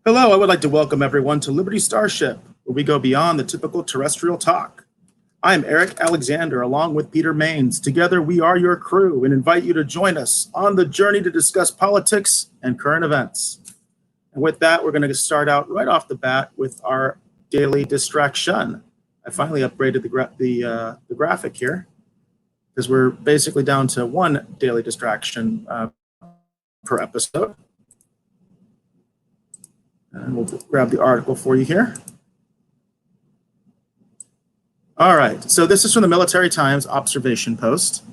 Hello, I would like to welcome everyone to Liberty Starship, where we go beyond the typical terrestrial talk. I am Eric Alexander, along with Peter Maines. Together, we are your crew and invite you to join us on the journey to discuss politics and current events. And with that, we're going to start out right off the bat with our daily distraction. I finally upgraded the graphic here because we're basically down to one daily distraction per episode. And we'll grab the article for you here. All right, so this is from the Military Times Observation Post.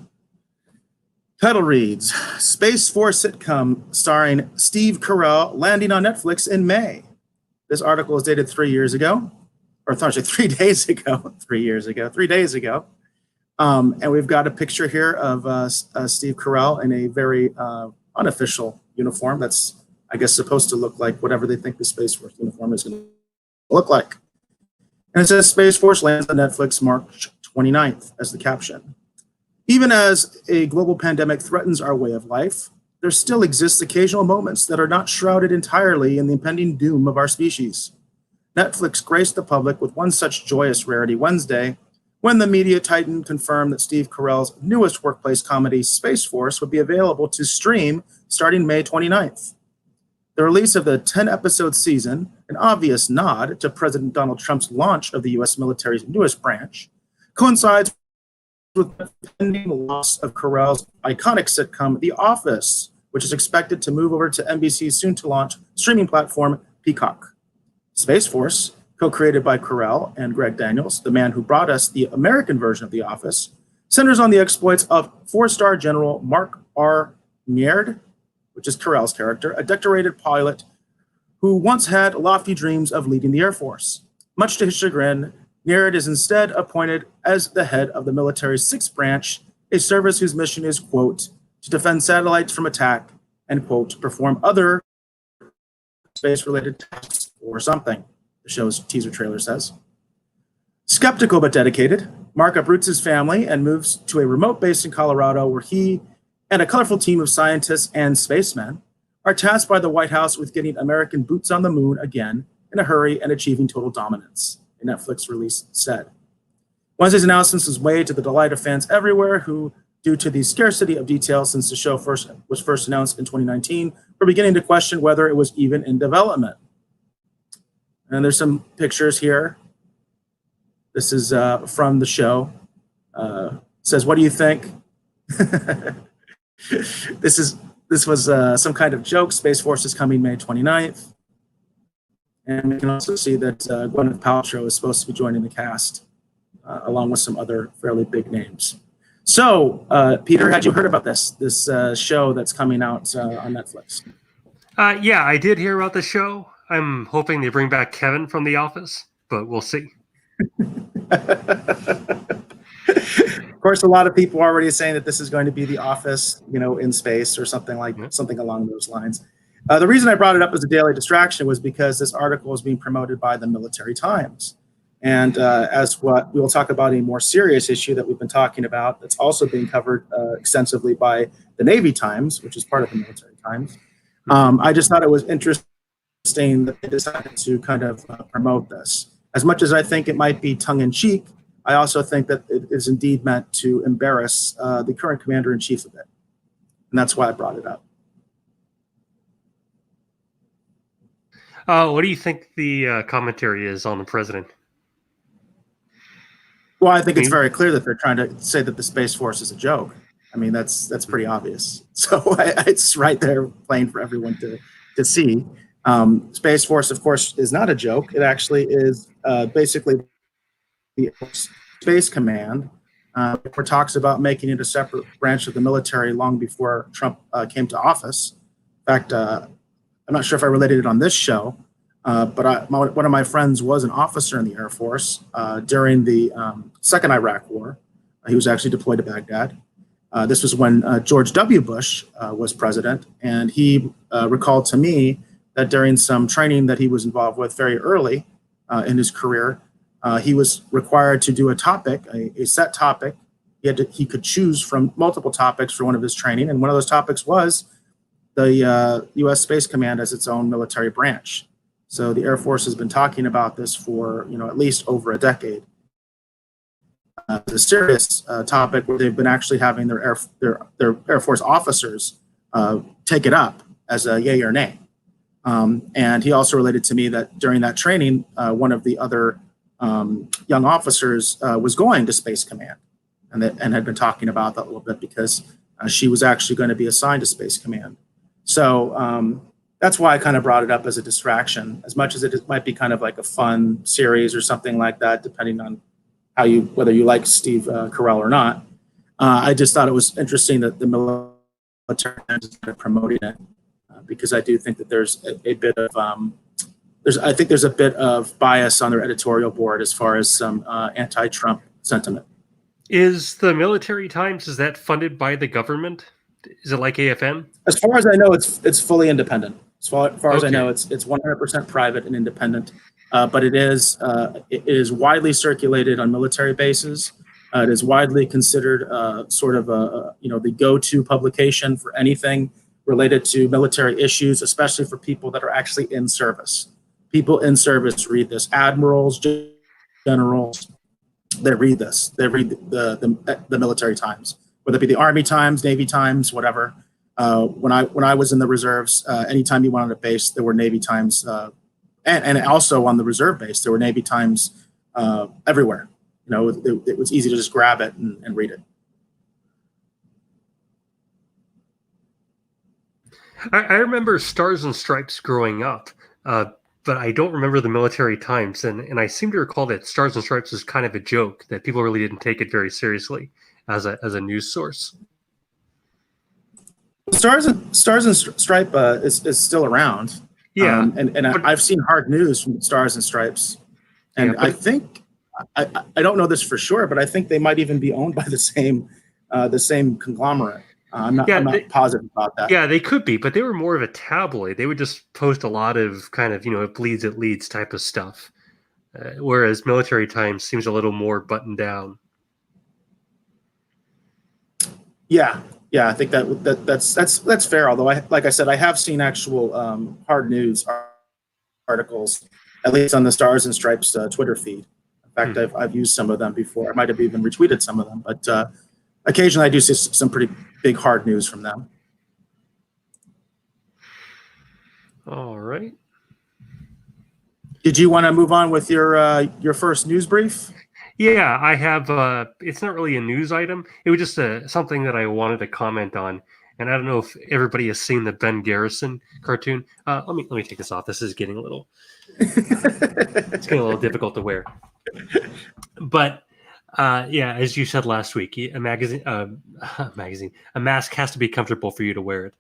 Title reads, Space Force sitcom starring Steve Carell landing on Netflix in May. This article is dated 3 years ago, or actually 3 days ago, 3 days ago. And we've got a picture here of Steve Carell in a very unofficial uniform that's, I guess, supposed to look like whatever they think the Space Force uniform is going to look like. And it says Space Force lands on Netflix March 29th as the caption. Even as a global pandemic threatens our way of life, there still exists occasional moments that are not shrouded entirely in the impending doom of our species. Netflix graced the public with one such joyous rarity Wednesday, when the media titan confirmed that Steve Carell's newest workplace comedy, Space Force, would be available to stream starting May 29th. The release of the 10-episode season, an obvious nod to President Donald Trump's launch of the U.S. military's newest branch, coincides with the pending loss of Carell's iconic sitcom, The Office, which is expected to move over to NBC's soon-to-launch streaming platform, Peacock. Space Force, co-created by Carell and Greg Daniels, the man who brought us the American version of The Office, centers on the exploits of four-star General Mark R. Nierd, which is Carell's character, a decorated pilot who once had lofty dreams of leading the Air Force. Much to his chagrin, Nierd is instead appointed as the head of the military's sixth branch, a service whose mission is, quote, to defend satellites from attack and, quote, perform other space-related tasks or something, the show's teaser trailer says. Skeptical but dedicated, Mark uproots his family and moves to a remote base in Colorado where he and a colorful team of scientists and spacemen are tasked by the White House with getting American boots on the moon again in a hurry and achieving total dominance, a Netflix release said. Wednesday's announcement was made to the delight of fans everywhere who, due to the scarcity of details since the show was first announced in 2019, were beginning to question whether it was even in development. And there's some pictures here. This is from the show. Says, what do you think? This was some kind of joke. Space Force is coming May 29th. And we can also see that Gwyneth Paltrow is supposed to be joining the cast, along with some other fairly big names. So, Peter, had you heard about this show that's coming out on Netflix? Yeah, I did hear about the show. I'm hoping they bring back Kevin from The Office, but we'll see. Of course, a lot of people are already saying that this is going to be The Office, in space or something along those lines. The reason I brought it up as a daily distraction was because this article is being promoted by the Military Times. And as what we will talk about a more serious issue that we've been talking about that's also being covered extensively by the Navy Times, which is part of the Military Times. I just thought it was interesting that they decided to kind of promote this. As much as I think it might be tongue-in-cheek, I also think that it is indeed meant to embarrass the current commander-in-chief a bit. And that's why I brought it up. What do you think the commentary is on the president? Well, I think it's very clear that they're trying to say that the Space Force is a joke. I mean, that's pretty obvious. So it's right there plain for everyone to see. Space Force, of course, is not a joke. It actually is basically the Space Command, where talks about making it a separate branch of the military long before Trump came to office. In fact, I'm not sure if I related it on this show, but one of my friends was an officer in the Air Force during the second Iraq War. He was actually deployed to Baghdad. This was when George W. Bush was president, and he recalled to me that during some training that he was involved with very early in his career, he was required to do a topic, a set topic. He could choose from multiple topics for one of his training, and one of those topics was the U.S. Space Command as its own military branch. So the Air Force has been talking about this for, at least over a decade. It's a serious topic where they've been actually having their Air Force officers take it up as a yay or nay. And he also related to me that during that training, one of the other young officers was going to Space Command and had been talking about that a little bit because she was actually going to be assigned to Space Command. So that's why I kind of brought it up as a distraction, as much as it might be kind of like a fun series or something like that, depending on whether you like Steve Carell or not. I just thought it was interesting that the military is kind of promoting it because I do think that there's a bit of there's a bit of bias on their editorial board as far as some anti-Trump sentiment. Is the Military Times, is that funded by the government? Is it like AFM? As far as I know, it's fully independent. As far as I know, it's 100% private and independent. But it is widely circulated on military bases. It is widely considered sort of the go-to publication for anything related to military issues, especially for people that are actually in service. People in service read this. Admirals, generals, they read this. They read the Military Times, whether it be the Army Times, Navy Times, whatever. When I was in the reserves, anytime you went on a base, there were Navy Times, and also on the reserve base, there were Navy Times everywhere. It was easy to just grab it and read it. I remember Stars and Stripes growing up, but I don't remember the Military Times, and I seem to recall that Stars and Stripes was kind of a joke, that people really didn't take it very seriously as a news source. Stars and Stripe is still around. Yeah, and I've seen hard news from Stars and Stripes, and I think I don't know this for sure, but I think they might even be owned by the same conglomerate. I'm not positive about that. Yeah, they could be, but they were more of a tabloid. They would just post a lot of kind of it leads type of stuff, whereas Military Times seems a little more buttoned down. Yeah, I think that's fair. Although like I said, I have seen actual hard news articles, at least on the Stars and Stripes Twitter feed. In fact, I've used some of them before. I might have even retweeted some of them, but occasionally I do see some pretty big hard news from them. All right. Did you want to move on with your first news brief? Yeah, I have. It's not really a news item. It was just something that I wanted to comment on, and I don't know if everybody has seen the Ben Garrison cartoon. Let me take this off. This is getting a little. It's getting a little difficult to wear. But yeah, as you said last week, a mask has to be comfortable for you to wear it.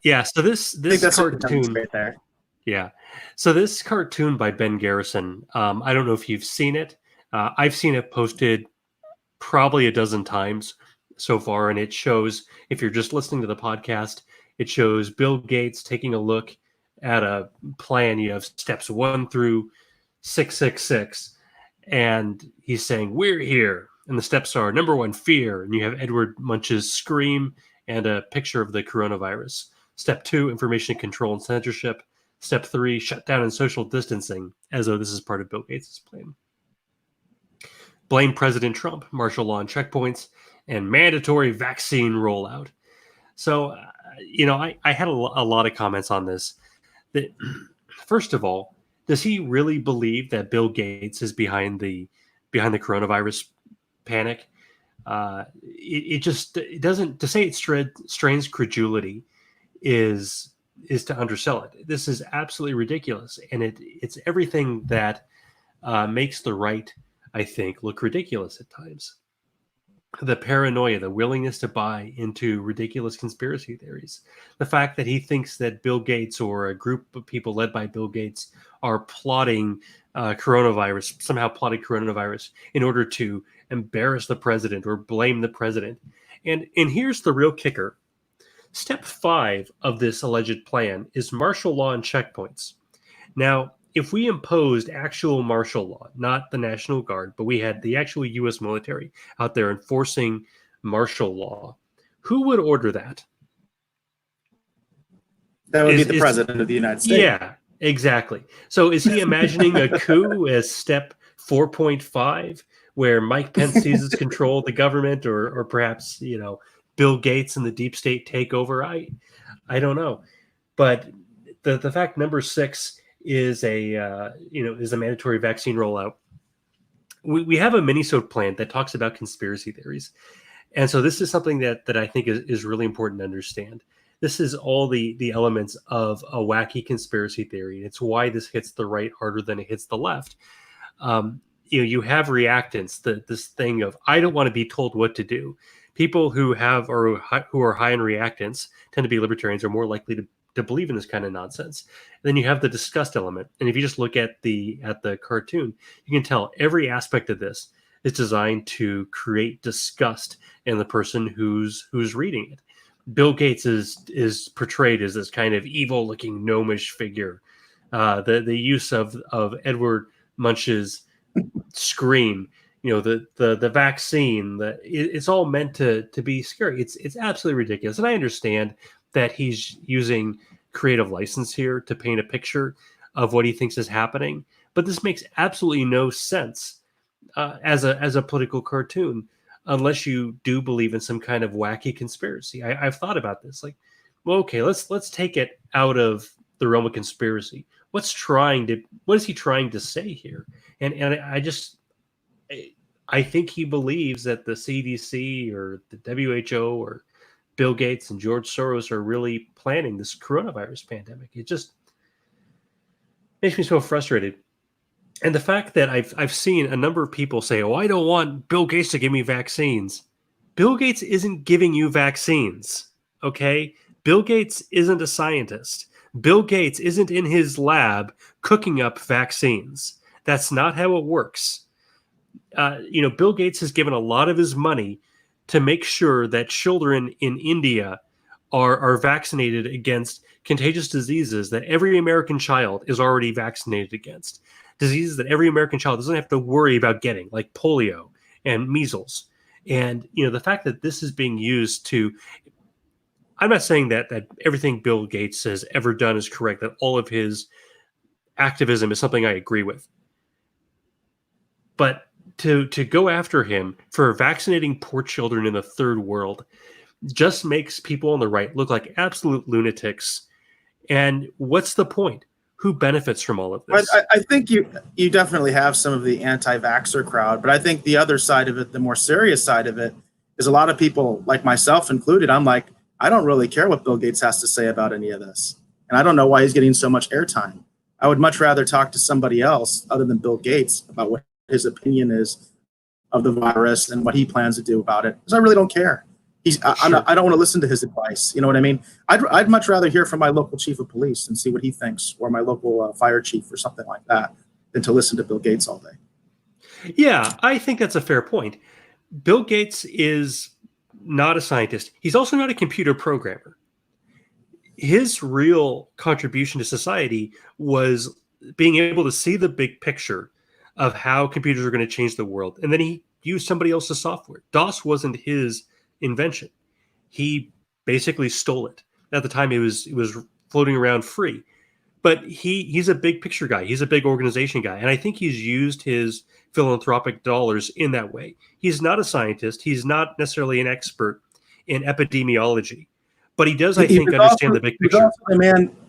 Yeah. So this cartoon right there. Yeah. So this cartoon by Ben Garrison, I don't know if you've seen it. I've seen it posted probably a dozen times so far, and it shows, if you're just listening to the podcast, it shows Bill Gates taking a look at a plan. You have steps 1 through 666, and he's saying, "We're here." And the steps are: number 1, fear. And you have Edward Munch's scream and a picture of the coronavirus. Step 2, information control and censorship. Step 3, shutdown and social distancing, as though this is part of Bill Gates' plan. Blame President Trump, martial law and checkpoints, and mandatory vaccine rollout. So, I had a lot of comments on this. That, first of all, does he really believe that Bill Gates is behind the coronavirus panic? It doesn't. To say it strains credulity is to undersell it. This is absolutely ridiculous, and it's everything that makes the right, I think, look ridiculous at times. The paranoia, the willingness to buy into ridiculous conspiracy theories, the fact that he thinks that Bill Gates or a group of people led by Bill Gates are plotting coronavirus in order to embarrass the president or blame the president. And here's the real kicker. Step 5 of this alleged plan is martial law and checkpoints. Now, if we imposed actual martial law, not the National Guard, but we had the actual U.S. military out there enforcing martial law, who would order that? That would be the president of the United States. Yeah, exactly. So is he imagining a coup as step 4.5, where Mike Pence seizes control of the government, or perhaps, Bill Gates and the deep state take over? I don't know. But the fact number 6 is is a mandatory vaccine rollout. We have a minisode plan that talks about conspiracy theories. And so this is something that I think is really important to understand. This is all the elements of a wacky conspiracy theory. It's why this hits the right harder than it hits the left. You have reactants, this thing of, I don't want to be told what to do. People who are high in reactants tend to be libertarians, are more likely to believe in this kind of nonsense. And then you have the disgust element. And if you just look at the cartoon, you can tell every aspect of this is designed to create disgust in the person who's reading it. Bill Gates is portrayed as this kind of evil-looking gnomish figure. The use of Edward Munch's scream, the vaccine, it's all meant to be scary. It's absolutely ridiculous. And I understand that he's using creative license here to paint a picture of what he thinks is happening, but this makes absolutely no sense as a political cartoon, unless you do believe in some kind of wacky conspiracy. I've thought about this. Like, well, okay, let's take it out of the realm of conspiracy. What is he trying to say here? And I think he believes that the CDC or the WHO or Bill Gates and George Soros are really planning this coronavirus pandemic. It just makes me so frustrated. And the fact that I've seen a number of people say, "Oh, I don't want Bill Gates to give me vaccines." Bill Gates isn't giving you vaccines, okay? Bill Gates isn't a scientist. Bill Gates isn't in his lab cooking up vaccines. That's not how it works. Bill Gates has given a lot of his money to make sure that children in India are vaccinated against contagious diseases that every American child is already vaccinated against. Diseases that every American child doesn't have to worry about getting, like polio and measles. And, the fact that this is being used to, I'm not saying that everything Bill Gates has ever done is correct, that all of his activism is something I agree with. But to go after him for vaccinating poor children in the third world just makes people on the right look like absolute lunatics. And what's the point? Who benefits from all of this? I think you definitely have some of the anti-vaxxer crowd, but I think the other side of it, the more serious side of it, is a lot of people, like myself included, I'm like, I don't really care what Bill Gates has to say about any of this. And I don't know why he's getting so much airtime. I would much rather talk to somebody else other than Bill Gates about what his opinion is of the virus and what he plans to do about it, because I really don't care. I don't want to listen to his advice. You know what I mean? I'd much rather hear from my local chief of police and see what he thinks, or my local fire chief or something like that, than to listen to Bill Gates all day. Yeah, I think that's a fair point. Bill Gates is not a scientist. He's also not a computer programmer. His real contribution to society was being able to see the big picture of how computers are going to change the world. And then he used somebody else's software. DOS wasn't his invention. He basically stole it. At the time, it was floating around free. But he's a big picture guy. He's a big organization guy. And I think he's used his philanthropic dollars in that way. He's not a scientist. He's not necessarily an expert in epidemiology. But he does, I think, understand the big picture.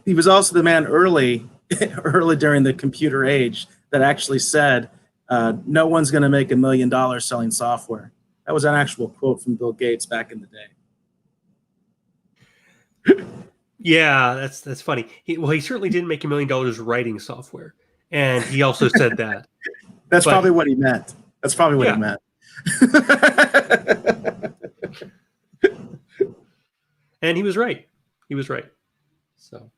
He was also the man early during the computer age that actually said, no one's going to make $1 million selling software. That was an actual quote from Bill Gates back in the day. Yeah, that's funny. He certainly didn't make $1 million writing software. And he also said that. That's probably what he meant. That's probably what he meant. And he was right. He was right. So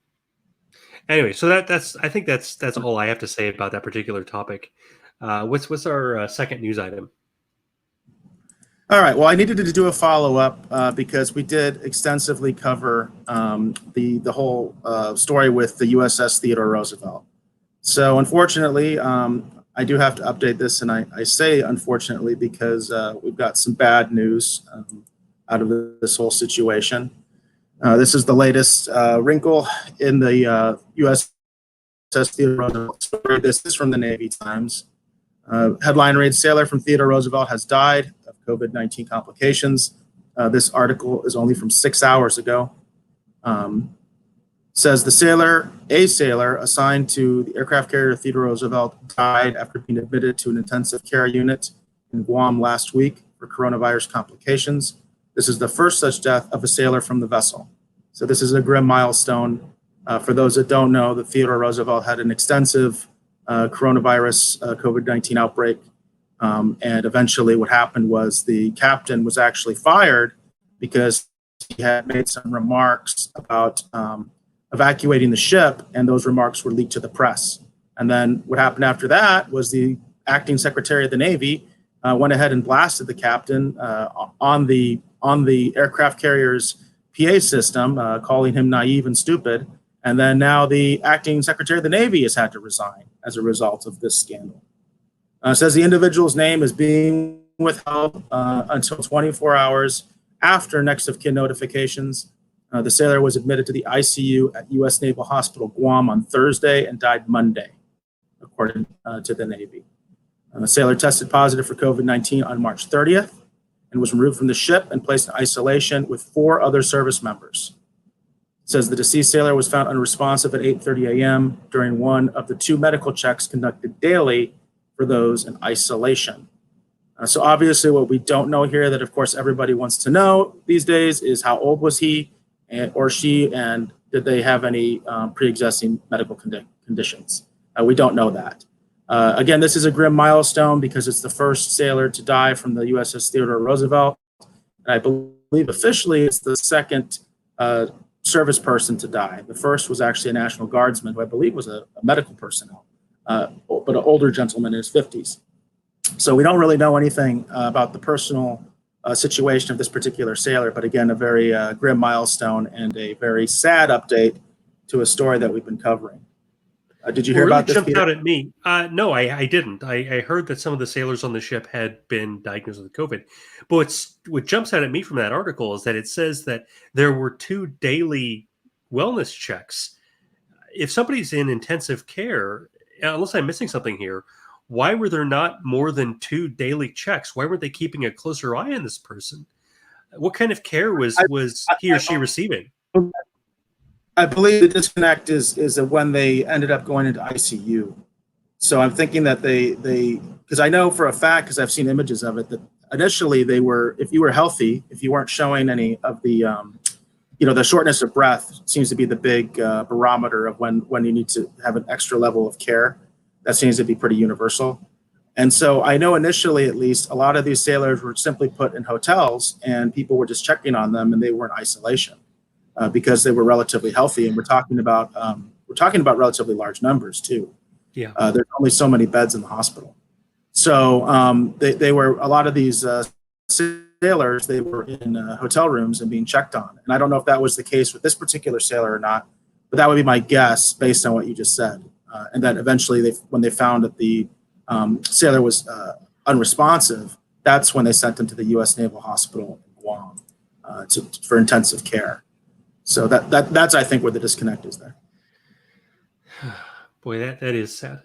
anyway, so I think that's all I have to say about that particular topic. What's our second news item? All right. Well, I needed to do a follow-up because we did extensively cover the whole story with the USS Theodore Roosevelt. So unfortunately, I do have to update this, and I say unfortunately because we've got some bad news out of this whole situation. This is the latest wrinkle in the USS Theodore Roosevelt story. This is from the Navy Times. Headline reads, "Sailor from Theodore Roosevelt has died of COVID-19 complications." This article is only from 6 hours ago. Says a sailor assigned to the aircraft carrier Theodore Roosevelt died after being admitted to an intensive care unit in Guam last week for coronavirus complications. This is the first such death of a sailor from the vessel. So this is a grim milestone. For those that don't know, the Theodore Roosevelt had an extensive coronavirus COVID-19 outbreak. And eventually what happened was the captain was actually fired because he had made some remarks about evacuating the ship, and those remarks were leaked to the press. And then what happened after that was the acting secretary of the Navy went ahead and blasted the captain on the aircraft carrier's PA system, calling him naive and stupid. And then now the acting secretary of the Navy has had to resign as a result of this scandal. Says the individual's name is being withheld until 24 hours after next of kin notifications. The sailor was admitted to the ICU at U.S. Naval Hospital Guam on Thursday and died Monday, according to the Navy. The sailor tested positive for COVID-19 on March 30th and was removed from the ship and placed in isolation with 4 other service members. It says the deceased sailor was found unresponsive at 8:30 a.m. during one of the 2 medical checks conducted daily for those in isolation. So obviously what we don't know here that of course everybody wants to know these days is how old was he or she, and did they have any pre-existing medical conditions? We don't know that. Again, this is a grim milestone because it's the first sailor to die from the USS Theodore Roosevelt. And I believe officially it's the second service person to die. The first was actually a National Guardsman, who I believe was a medical personnel, but an older gentleman in his 50s. So we don't really know anything about the personal situation of this particular sailor, but again, a very grim milestone and a very sad update to a story that we've been covering. Did you hear about this? Jumped out at me. No, I didn't. I heard that some of the sailors on the ship had been diagnosed with COVID. But what jumps out at me from that article is that it says that there were 2 daily wellness checks. If somebody's in intensive care, unless I'm missing something here, why were there not more than 2 daily checks? Why weren't they keeping a closer eye on this person? What kind of care was he or she receiving? I believe the disconnect is when they ended up going into ICU. So I'm thinking that they because I know for a fact, because I've seen images of it, that initially they were, if you were healthy, if you weren't showing any of the, the shortness of breath seems to be the big barometer of when you need to have an extra level of care. That seems to be pretty universal. And so I know initially, at least, a lot of these sailors were simply put in hotels and people were just checking on them and they were in isolation. Because they were relatively healthy, and we're talking about relatively large numbers too. Yeah, there's only so many beds in the hospital, so they were, a lot of these sailors, they were in hotel rooms and being checked on. And I don't know if that was the case with this particular sailor or not, but that would be my guess based on what you just said. And then eventually, when they found that the sailor was unresponsive, that's when they sent him to the U.S. Naval Hospital in Guam for intensive care. So that's I think where the disconnect is there. Boy, that is sad.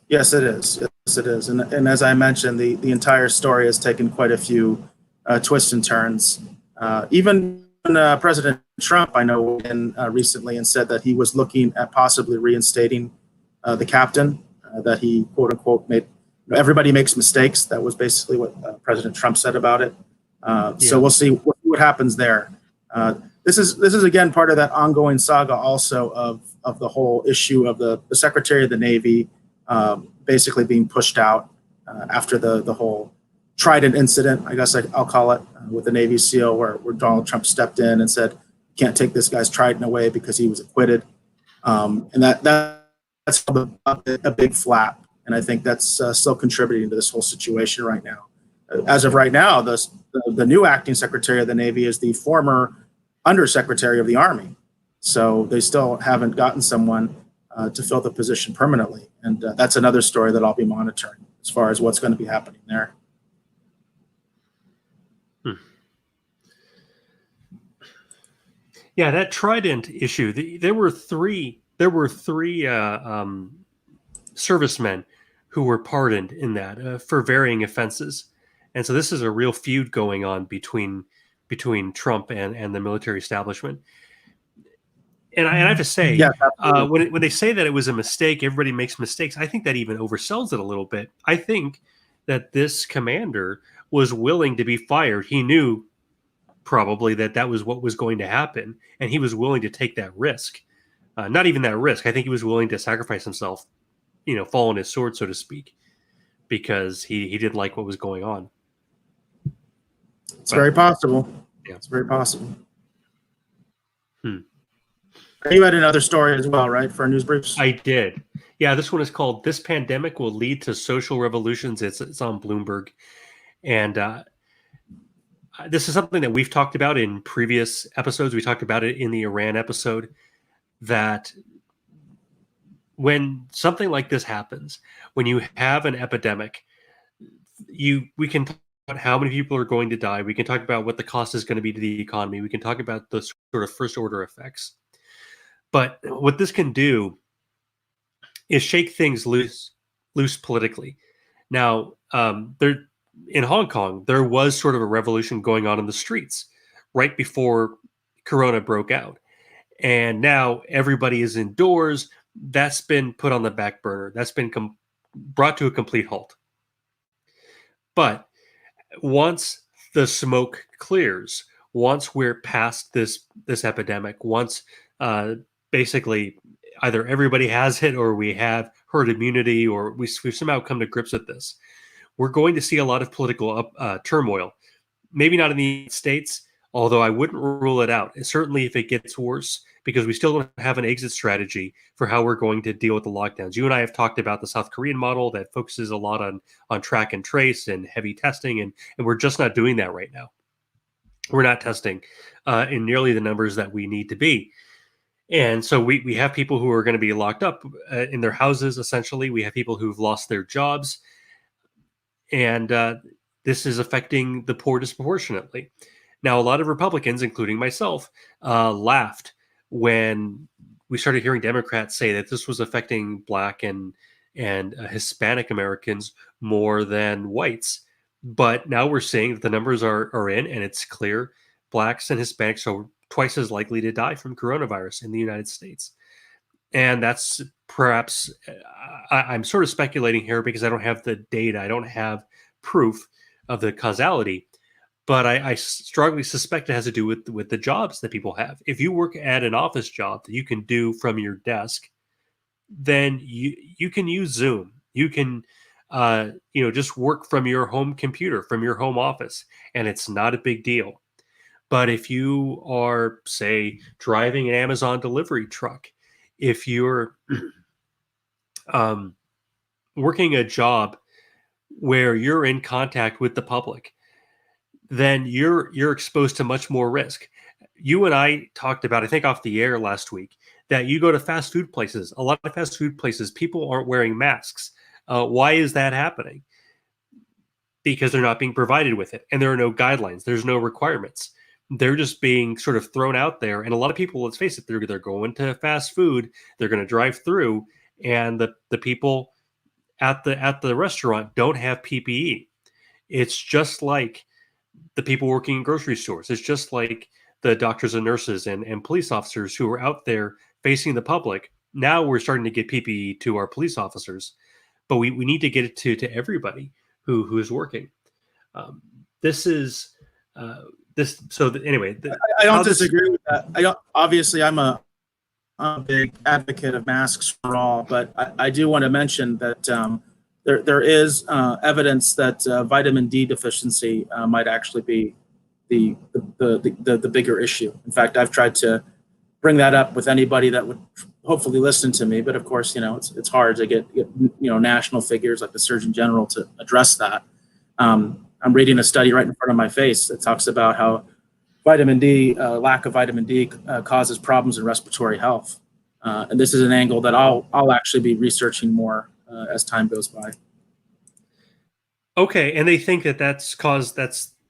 Yes, it is. Yes, it is. And as I mentioned, the entire story has taken quite a few twists and turns. Even President Trump, I know, recently and said that he was looking at possibly reinstating the captain, that he, quote unquote, made. Everybody makes mistakes. That was basically what President Trump said about it. So we'll see what happens there. This is again part of that ongoing saga also of the whole issue of the Secretary of the Navy basically being pushed out after the whole Trident incident, I guess I'll call it, with the Navy SEAL, where Donald Trump stepped in and said, "Can't take this guy's Trident away because he was acquitted," and that's a big flap, and I think that's still contributing to this whole situation right now. As of right now, the new acting Secretary of the Navy is the former Undersecretary of the Army. So they still haven't gotten someone to fill the position permanently. And that's another story that I'll be monitoring as far as what's going to be happening there. Yeah, that Trident issue. There were three. Servicemen who were pardoned in that for varying offenses, and so this is a real feud going on between Trump and the military establishment. And I have to say, Yes, absolutely. when they say that it was a mistake, everybody makes mistakes. I think that even oversells it a little bit. I think that this commander was willing to be fired. He knew probably that was what was going to happen, and he was willing to take that risk. Not even that risk. I think he was willing to sacrifice himself, fall on his sword, so to speak, because he didn't like what was going on. It's very possible. Yeah. It's very possible. You had another story as well, right, for our news briefs? I did. Yeah, this one is called "This Pandemic Will Lead to Social Revolutions." It's on Bloomberg, and this is something that we've talked about in previous episodes. We talked about it in the Iran episode, that when something like this happens, when you have an epidemic, we can talk about how many people are going to die. We can talk about what the cost is going to be to the economy. We can talk about the sort of first order effects. But what this can do is shake things loose politically. Now, in Hong Kong, there was sort of a revolution going on in the streets right before Corona broke out. And now everybody is indoors. That's been put on the back burner. That's been brought to a complete halt. But once the smoke clears, once we're past this epidemic, once basically either everybody has it or we have herd immunity or we've somehow come to grips with this, we're going to see a lot of political turmoil. Maybe not in the United States, although I wouldn't rule it out. Certainly if it gets worse, because we still don't have an exit strategy for how we're going to deal with the lockdowns. You and I have talked about the South Korean model that focuses a lot on track and trace and heavy testing, and we're just not doing that right now. We're not testing in nearly the numbers that we need to be. And so we have people who are going to be locked up in their houses, essentially. We have people who've lost their jobs. And this is affecting the poor disproportionately. Now, a lot of Republicans, including myself, laughed when we started hearing Democrats say that this was affecting Black and Hispanic Americans more than whites. But now we're seeing that the numbers are in, and it's clear Blacks and Hispanics are twice as likely to die from coronavirus in the United States. And that's perhaps, I'm sort of speculating here because I don't have the data. I don't have proof of the causality, but I strongly suspect it has to do with the jobs that people have. If you work at an office job that you can do from your desk, then you can use Zoom. You can, just work from your home computer, from your home office, and it's not a big deal. But if you are, say, driving an Amazon delivery truck, if you're working a job where you're in contact with the public, then you're exposed to much more risk. You and I talked about, I think off the air last week, that you go to fast food places. A lot of fast food places, people aren't wearing masks. Why is that happening? Because they're not being provided with it, and there are no guidelines. There's no requirements. They're just being sort of thrown out there. And a lot of people, let's face it, they're going to fast food. They're going to drive through, and the people at the restaurant don't have PPE. It's just like the people working in grocery stores. It's just like the doctors and nurses and police officers who are out there facing the public. Now we're starting to get PPE to our police officers, but we need to get it to everybody who is working. This is this. So anyway, I don't disagree with that. Obviously, I'm a big advocate of masks for all, but I do want to mention that there is evidence that vitamin D deficiency might actually be the bigger issue. In fact, I've tried to bring that up with anybody that would hopefully listen to me, but of course, it's hard to get national figures like the Surgeon General to address that. I'm reading a study right in front of my face that talks about how vitamin D, lack of vitamin D, causes problems in respiratory health, and this is an angle that I'll actually be researching more as time goes by. Okay, and they think that's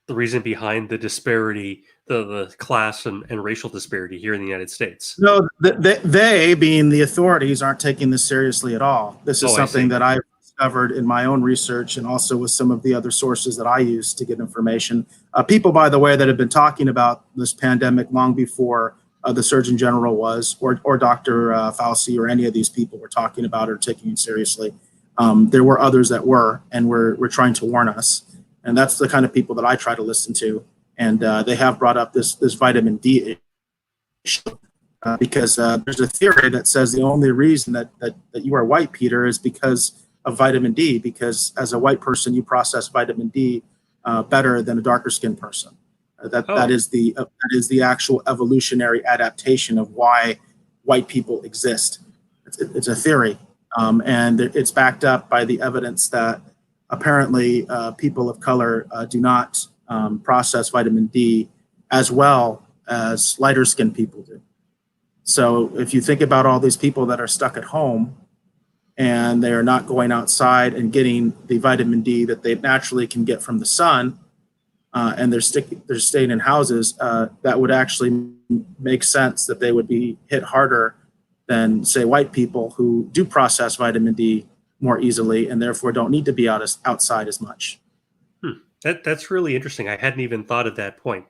the reason behind the disparity, the class and racial disparity here in the United States. No, they, being the authorities, aren't taking this seriously at all. This is Oh, I something see. that I've discovered in my own research and also with some of the other sources that I use to get information. People, by the way, that have been talking about this pandemic long before the Surgeon General was, or Dr. Fauci, or any of these people were talking about or taking it seriously. There were others that were, and were trying to warn us. And that's the kind of people that I try to listen to. And they have brought up this vitamin D issue. Because there's a theory that says the only reason that you are white, Peter, is because of vitamin D, because as a white person, you process vitamin D better than a darker skinned person. That is the actual evolutionary adaptation of why white people exist. It's a theory, and it's backed up by the evidence that apparently people of color do not process vitamin D as well as lighter skinned people do. So if you think about all these people that are stuck at home and they are not going outside and getting the vitamin D that they naturally can get from the sun, and they're staying in houses, that would actually make sense that they would be hit harder than, say, white people who do process vitamin D more easily and therefore don't need to be outside as much. That's really interesting. I hadn't even thought of that point.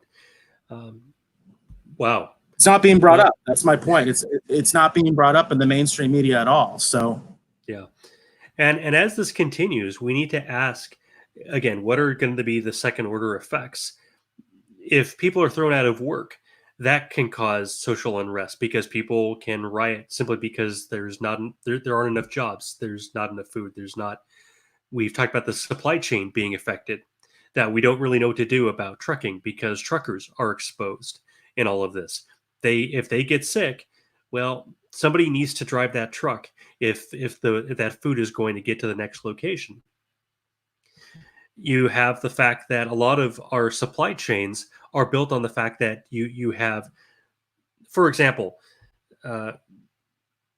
Wow. It's not being brought up. That's my point. It's not being brought up in the mainstream media at all. So yeah, and as this continues, we need to ask again, what are going to be the second order effects? If people are thrown out of work, that can cause social unrest because people can riot simply because there aren't enough jobs, there's not enough food, we've talked about the supply chain being affected, that we don't really know what to do about trucking because truckers are exposed in all of this. If they get sick, well, somebody needs to drive that truck if that food is going to get to the next location. You have the fact that a lot of our supply chains are built on the fact that you have, for example,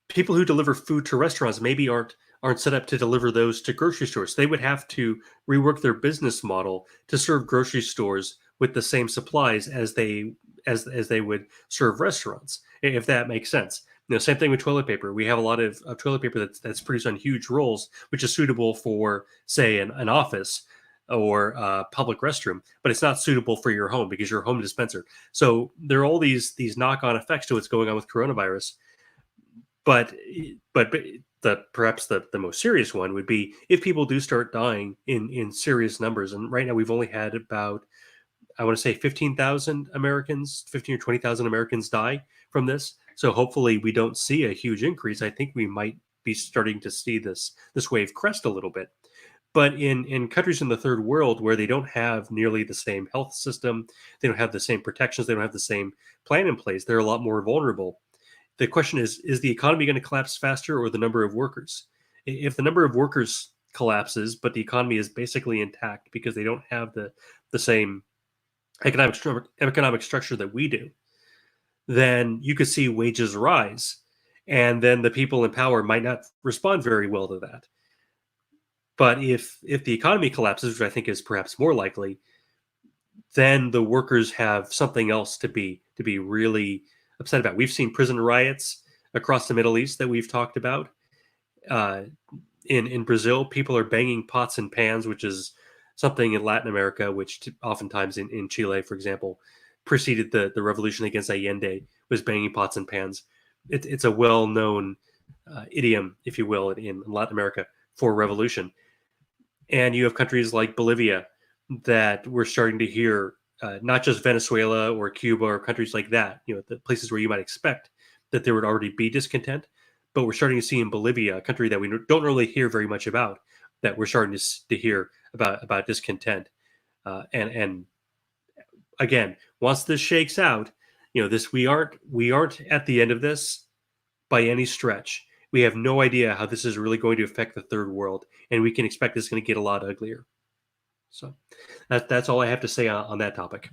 people who deliver food to restaurants maybe aren't set up to deliver those to grocery stores. They would have to rework their business model to serve grocery stores with the same supplies as they would serve restaurants, if that makes sense. Same thing with toilet paper. We have a lot of toilet paper that's produced on huge rolls, which is suitable for, say, an office or a public restroom, but it's not suitable for your home because you're a home dispenser. So there are all these knock-on effects to what's going on with coronavirus. But perhaps the most serious one would be if people do start dying in serious numbers. And right now we've only had about, I want to say 15,000 Americans, 15 or 20,000 Americans die from this. So hopefully we don't see a huge increase. I think we might be starting to see this wave crest a little bit. But in countries in the third world where they don't have nearly the same health system, they don't have the same protections, they don't have the same plan in place, they're a lot more vulnerable. The question is the economy going to collapse faster or the number of workers? If the number of workers collapses, but the economy is basically intact because they don't have the same economic structure that we do, then you could see wages rise. And then the people in power might not respond very well to that. But if the economy collapses, which I think is perhaps more likely, then the workers have something else to be really upset about. We've seen prison riots across the Middle East that we've talked about. In Brazil, people are banging pots and pans, which is something in Latin America, which oftentimes in Chile, for example, preceded the revolution against Allende, was banging pots and pans. It's a well-known idiom, if you will, in Latin America for revolution. And you have countries like Bolivia that we're starting to hear, not just Venezuela or Cuba or countries like that, the places where you might expect that there would already be discontent, but we're starting to see in Bolivia, a country that we don't really hear very much about, that we're starting to hear about discontent. And again, once this shakes out, we aren't at the end of this by any stretch. We have no idea how this is really going to affect the third world, and we can expect it's going to get a lot uglier. So that's all I have to say on that topic.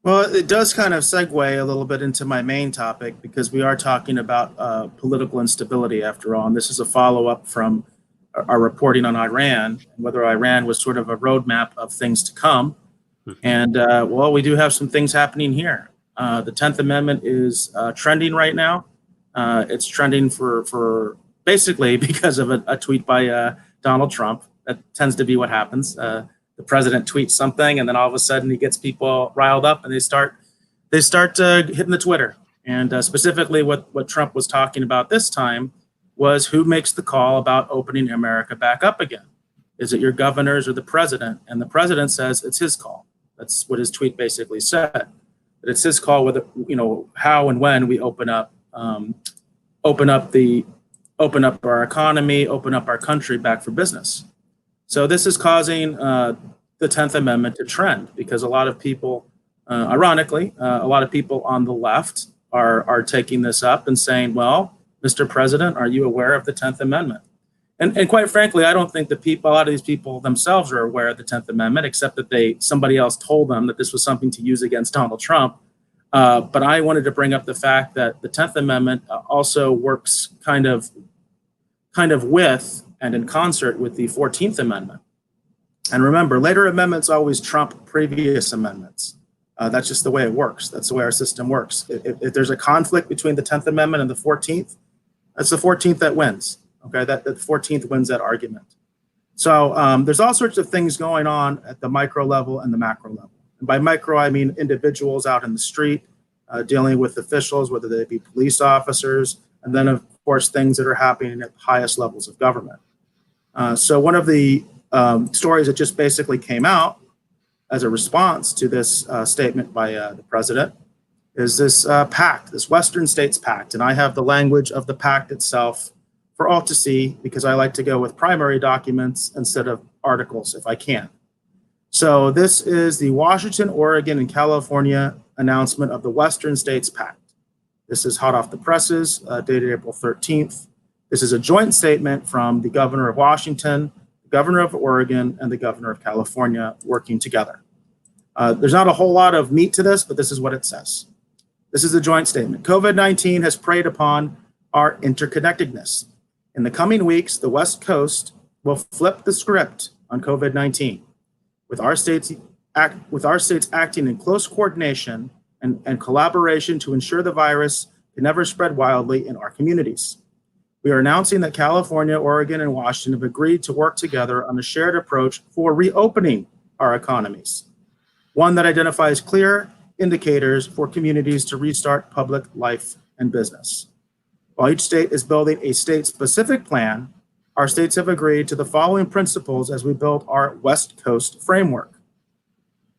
Well, it does kind of segue a little bit into my main topic because we are talking about political instability after all. And this is a follow-up from are reporting on Iran, and whether Iran was sort of a roadmap of things to come. And well, we do have some things happening here. The 10th Amendment is trending right now. It's trending for basically because of a tweet by Donald Trump. That tends to be what happens. The president tweets something, and then all of a sudden he gets people riled up, and they start hitting the Twitter. And specifically, what Trump was talking about this time was who makes the call about opening America back up again. Is it your governors or the president? And the president says it's his call. That's what his tweet basically said. That it's his call whether, how and when we open up our economy, open up our country back for business. So this is causing the 10th Amendment to trend because a lot of people, ironically, a lot of people on the left are taking this up and saying, well, Mr. President, are you aware of the 10th Amendment? And quite frankly, I don't think a lot of these people themselves are aware of the 10th Amendment, except that somebody else told them that this was something to use against Donald Trump. But I wanted to bring up the fact that the 10th Amendment also works kind of with and in concert with the 14th Amendment. And remember, later amendments always trump previous amendments. That's just the way it works. That's the way our system works. If there's a conflict between the 10th Amendment and the 14th, that's the 14th that wins. Okay, that the 14th wins that argument. So there's all sorts of things going on at the micro level and the macro level. And by micro, I mean individuals out in the street dealing with officials, whether they be police officers, and then, of course, things that are happening at the highest levels of government. So one of the stories that just basically came out as a response to this statement by the president is this pact, this Western States Pact. And I have the language of the pact itself for all to see because I like to go with primary documents instead of articles if I can. So this is the Washington, Oregon, and California announcement of the Western States Pact. This is hot off the presses, dated April 13th. This is a joint statement from the governor of Washington, the governor of Oregon, and the governor of California working together. There's not a whole lot of meat to this, but this is what it says. This is the joint statement. COVID-19 has preyed upon our interconnectedness. In the coming weeks, the West Coast will flip the script on COVID-19, with our states acting in close coordination and collaboration to ensure the virus can never spread wildly in our communities. We are announcing that California, Oregon, and Washington have agreed to work together on a shared approach for reopening our economies, one that identifies clear indicators for communities to restart public life and business. While each state is building a state-specific plan, our states have agreed to the following principles as we build our West Coast framework.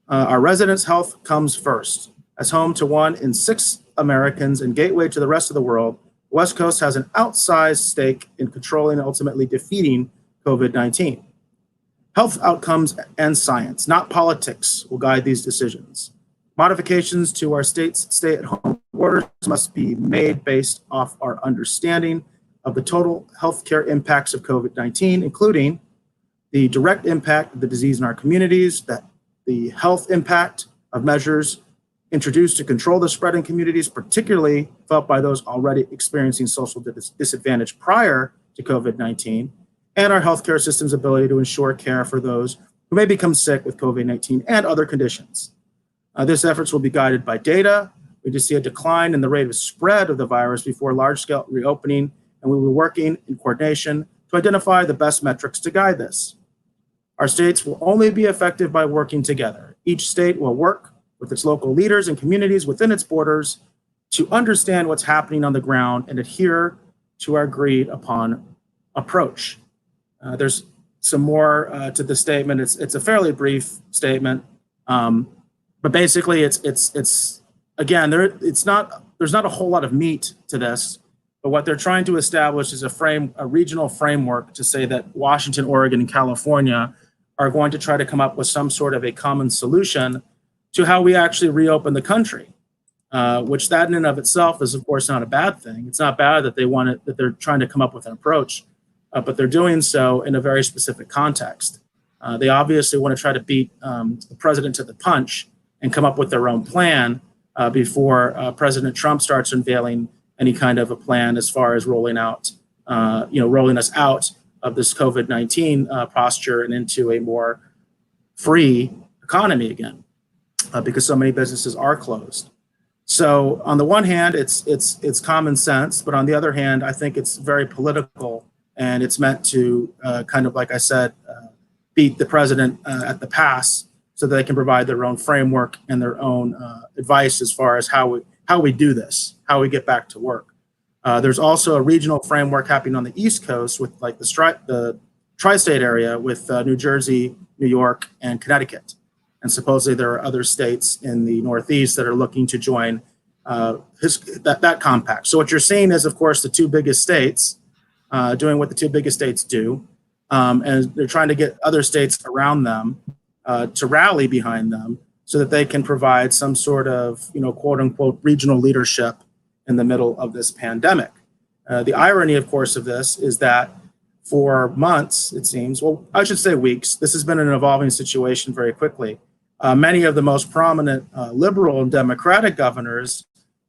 Our residents' health comes first. As home to 1 in 6 Americans and gateway to the rest of the world, the West Coast has an outsized stake in controlling and ultimately defeating COVID-19. Health outcomes and science, not politics, will guide these decisions. Modifications to our state's stay-at-home orders must be made based off our understanding of the total healthcare impacts of COVID-19, including the direct impact of the disease in our communities, the health impact of measures introduced to control the spread in communities, particularly felt by those already experiencing social disadvantage prior to COVID-19, and our healthcare system's ability to ensure care for those who may become sick with COVID-19 and other conditions. These efforts will be guided by data. We just see a decline in the rate of spread of the virus before large-scale reopening, and we will be working in coordination to identify the best metrics to guide this. Our states will only be effective by working together. Each state will work with its local leaders and communities within its borders to understand what's happening on the ground and adhere to our agreed upon approach. There's some more to the statement. It's a fairly brief statement, but basically it's again there's not a whole lot of meat to this. But what they're trying to establish is a regional framework to say that Washington, Oregon, and California are going to try to come up with some sort of a common solution to how we actually reopen the country, which that in and of itself is, of course, not a bad thing. It's not bad that that they're trying to come up with an approach, but they're doing so in a very specific context. They obviously want to try to beat the president to the punch and come up with their own plan before President Trump starts unveiling any kind of a plan as far as rolling us out of this COVID-19 posture and into a more free economy again, because so many businesses are closed. So on the one hand, it's common sense, but on the other hand, I think it's very political, and it's meant to kind of, like I said, beat the president at the pass, so that they can provide their own framework and their own advice as far as how we do this, how we get back to work. There's also a regional framework happening on the East Coast with like the tri-state area with New Jersey, New York, and Connecticut. And supposedly there are other states in the Northeast that are looking to join that compact. So what you're seeing is, of course, the two biggest states doing what the two biggest states do, and they're trying to get other states around them to rally behind them so that they can provide some sort of, quote unquote, regional leadership in the middle of this pandemic. The irony, of course, of this is that for months, it seems, well, I should say weeks, this has been an evolving situation very quickly. Many of the most prominent liberal and democratic governors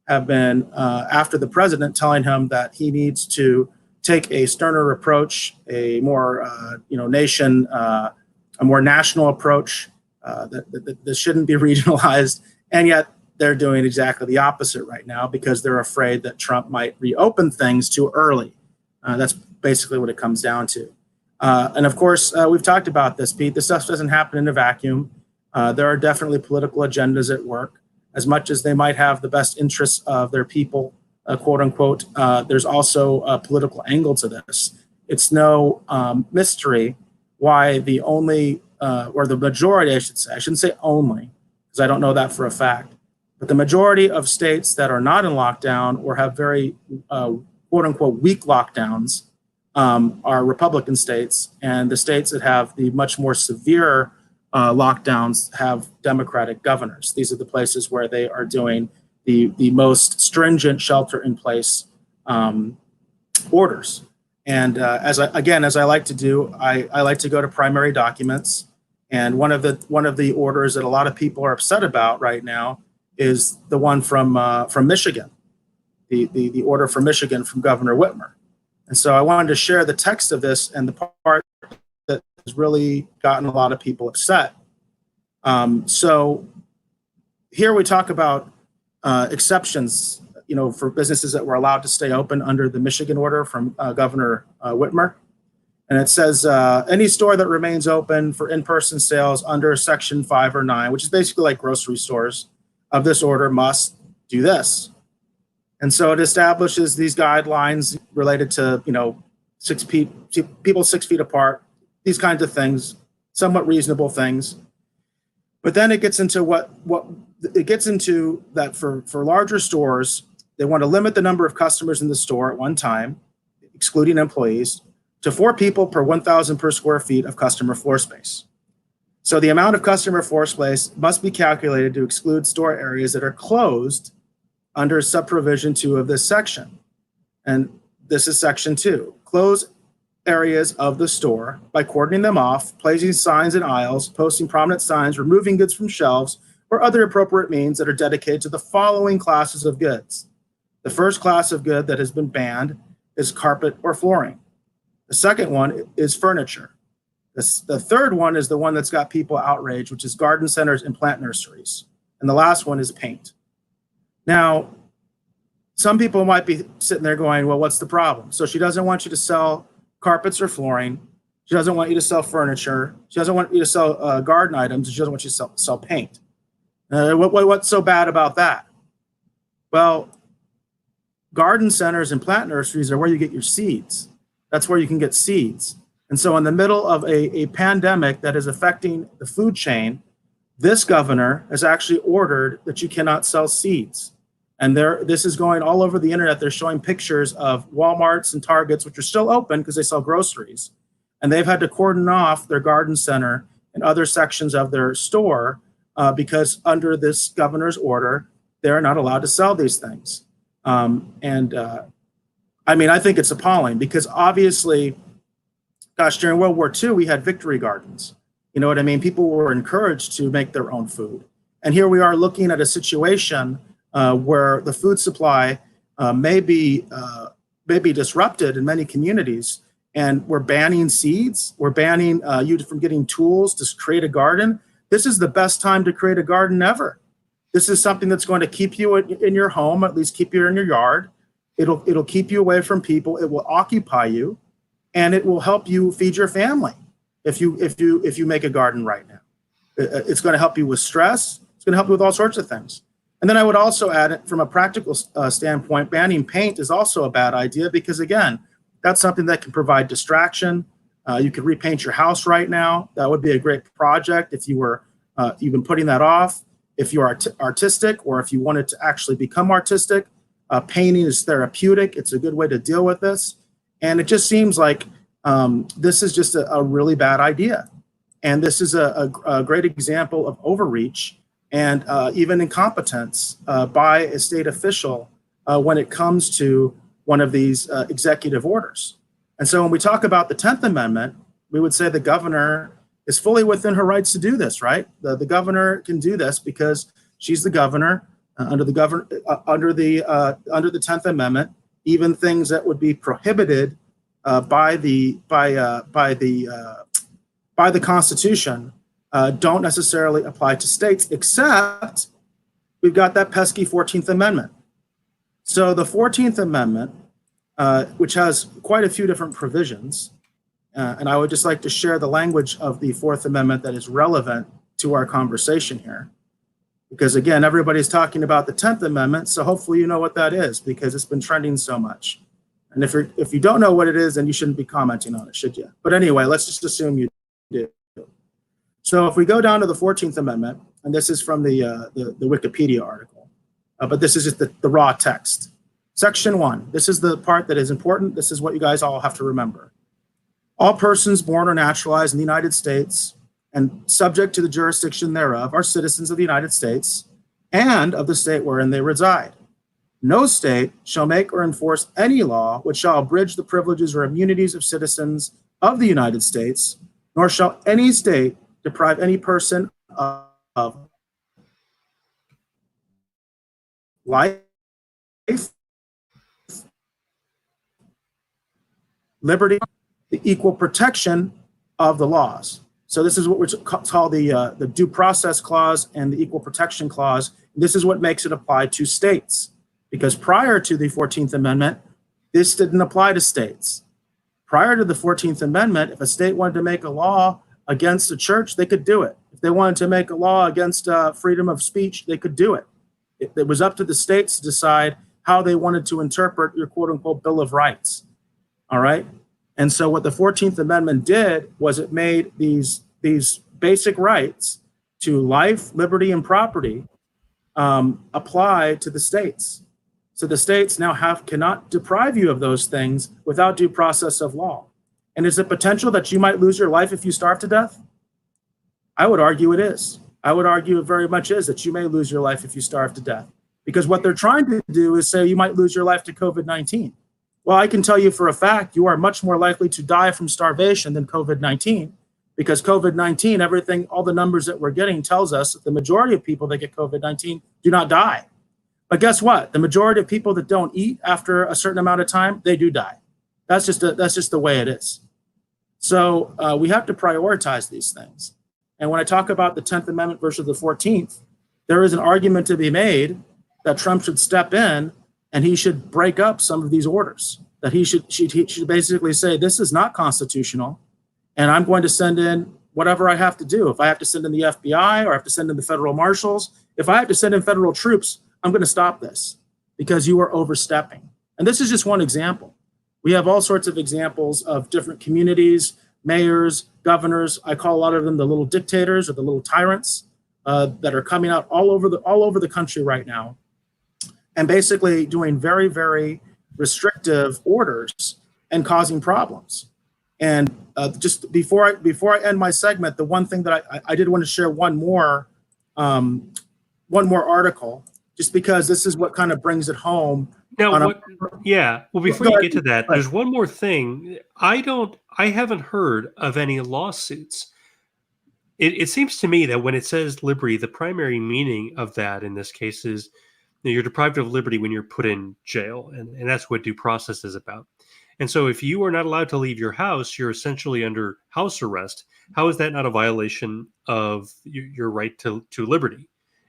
have been after the president, telling him that he needs to take a sterner approach, a more, a more national approach, that shouldn't be regionalized. And yet they're doing exactly the opposite right now because they're afraid that Trump might reopen things too early. That's basically what it comes down to. And of course, we've talked about this, Pete. This stuff doesn't happen in a vacuum. There are definitely political agendas at work. As much as they might have the best interests of their people, quote unquote, there's also a political angle to this. It's no mystery why the only, or the majority, I shouldn't say only, because I don't know that for a fact, but the majority of states that are not in lockdown or have very, quote unquote, weak lockdowns are Republican states, and the states that have the much more severe lockdowns have Democratic governors. These are the places where they are doing the most stringent shelter-in-place orders. And as I like to do, I like to go to primary documents. And one of the orders that a lot of people are upset about right now is the one from Michigan, the order from Michigan from Governor Whitmer. And so I wanted to share the text of this and the part that has really gotten a lot of people upset. So here we talk about exceptions, for businesses that were allowed to stay open under the Michigan order from Governor Whitmer. And it says any store that remains open for in-person sales under Section 5 or 9, which is basically like grocery stores, of this order must do this. And so it establishes these guidelines related to, 6 feet, people 6 feet apart, these kinds of things, somewhat reasonable things. But then it gets into that for larger stores, they want to limit the number of customers in the store at one time, excluding employees, to 4 people per 1,000 per square feet of customer floor space. So the amount of customer floor space must be calculated to exclude store areas that are closed under subprovision 2 of this section. And this is section 2. Close areas of the store by cordoning them off, placing signs in aisles, posting prominent signs, removing goods from shelves, or other appropriate means that are dedicated to the following classes of goods. The first class of good that has been banned is carpet or flooring. The second one is furniture. The third one is the one that's got people outraged, which is garden centers and plant nurseries. And the last one is paint. Now, some people might be sitting there going, well, what's the problem? So she doesn't want you to sell carpets or flooring. She doesn't want you to sell furniture. She doesn't want you to sell garden items. She doesn't want you to sell paint. What's so bad about that? Well, garden centers and plant nurseries are where you get your seeds. That's where you can get seeds. And so in the middle of a pandemic that is affecting the food chain, this governor has actually ordered that you cannot sell seeds. And this is going all over the internet. They're showing pictures of Walmarts and Targets, which are still open because they sell groceries. And they've had to cordon off their garden center and other sections of their store because under this governor's order, they're not allowed to sell these things. I think it's appalling because obviously, gosh, during World War II, we had victory gardens. You know what I mean? People were encouraged to make their own food. And here we are looking at a situation where the food supply may be disrupted in many communities. and we're banning seeds. We're banning you from getting tools to create a garden. This is the best time to create a garden ever. This is something that's going to keep you in your home, at least keep you in your yard. It'll keep you away from people. It will occupy you, and it will help you feed your family if you make a garden right now. It's going to help you with stress. It's going to help you with all sorts of things. And then I would also add it from a practical standpoint, banning paint is also a bad idea because, again, that's something that can provide distraction. You could repaint your house right now. That would be a great project if you were you've been putting that off. If you're artistic or if you wanted to actually become artistic, painting is therapeutic. It's a good way to deal with this. And it just seems like this is just a really bad idea. And this is a great example of overreach and even incompetence by a state official when it comes to one of these executive orders. And so when we talk about the 10th Amendment, we would say the governor is fully within her rights to do this, right? The governor can do this because she's the governor under the 10th Amendment. Even things that would be prohibited by the Constitution don't necessarily apply to states, except we've got that pesky 14th Amendment. So the 14th Amendment, which has quite a few different provisions, and I would just like to share the language of the Fourth Amendment that is relevant to our conversation here. Because again, everybody's talking about the 10th Amendment, so hopefully you know what that is because it's been trending so much. And if you don't know what it is, then you shouldn't be commenting on it, should you? But anyway, let's just assume you do. So if we go down to the 14th Amendment, and this is from the Wikipedia article, but this is just the raw text. Section 1, this is the part that is important. This is what you guys all have to remember. All persons born or naturalized in the United States and subject to the jurisdiction thereof are citizens of the United States and of the state wherein they reside. No state shall make or enforce any law which shall abridge the privileges or immunities of citizens of the United States, nor shall any state deprive any person of life, liberty, the equal protection of the laws. So this is what we call the Due Process Clause and the Equal Protection Clause. This is what makes it apply to states, because prior to the 14th Amendment, this didn't apply to states. Prior to the 14th Amendment, if a state wanted to make a law against a church, they could do it. If they wanted to make a law against freedom of speech, they could do it. It was up to the states to decide how they wanted to interpret your quote unquote Bill of Rights. All right. And so what the 14th Amendment did was it made these basic rights to life, liberty, and property apply to the states. So the states now cannot deprive you of those things without due process of law. And is it potential that you might lose your life if you starve to death? I would argue it is. I would argue it very much is that you may lose your life if you starve to death. Because what they're trying to do is say you might lose your life to COVID-19. Well, I can tell you for a fact, you are much more likely to die from starvation than COVID-19, because COVID-19, everything, all the numbers that we're getting tells us that the majority of people that get COVID-19 do not die. But guess what? The majority of people that don't eat after a certain amount of time, they do die. That's just the way it is. So we have to prioritize these things. And when I talk about the 10th Amendment versus the 14th, there is an argument to be made that Trump should step in and he should break up some of these orders, that he should basically say, this is not constitutional, and I'm going to send in whatever I have to do. If I have to send in the FBI or I have to send in the federal marshals, if I have to send in federal troops, I'm going to stop this because you are overstepping. And this is just one example. We have all sorts of examples of different communities, mayors, governors. I call a lot of them the little dictators or the little tyrants that are coming out all over the country right now, and basically doing very, very restrictive orders and causing problems. And just before I end my segment, the one thing that I did want to share one more article, just because this is what kind of brings it home. Now, before you get to that, there's one more thing. I haven't heard of any lawsuits. It seems to me that when it says liberty, the primary meaning of that in this case is you're deprived of liberty when you're put in jail, and that's what due process is about. And so if you are not allowed to leave your house, you're essentially under house arrest. How is that not a violation of your right to liberty?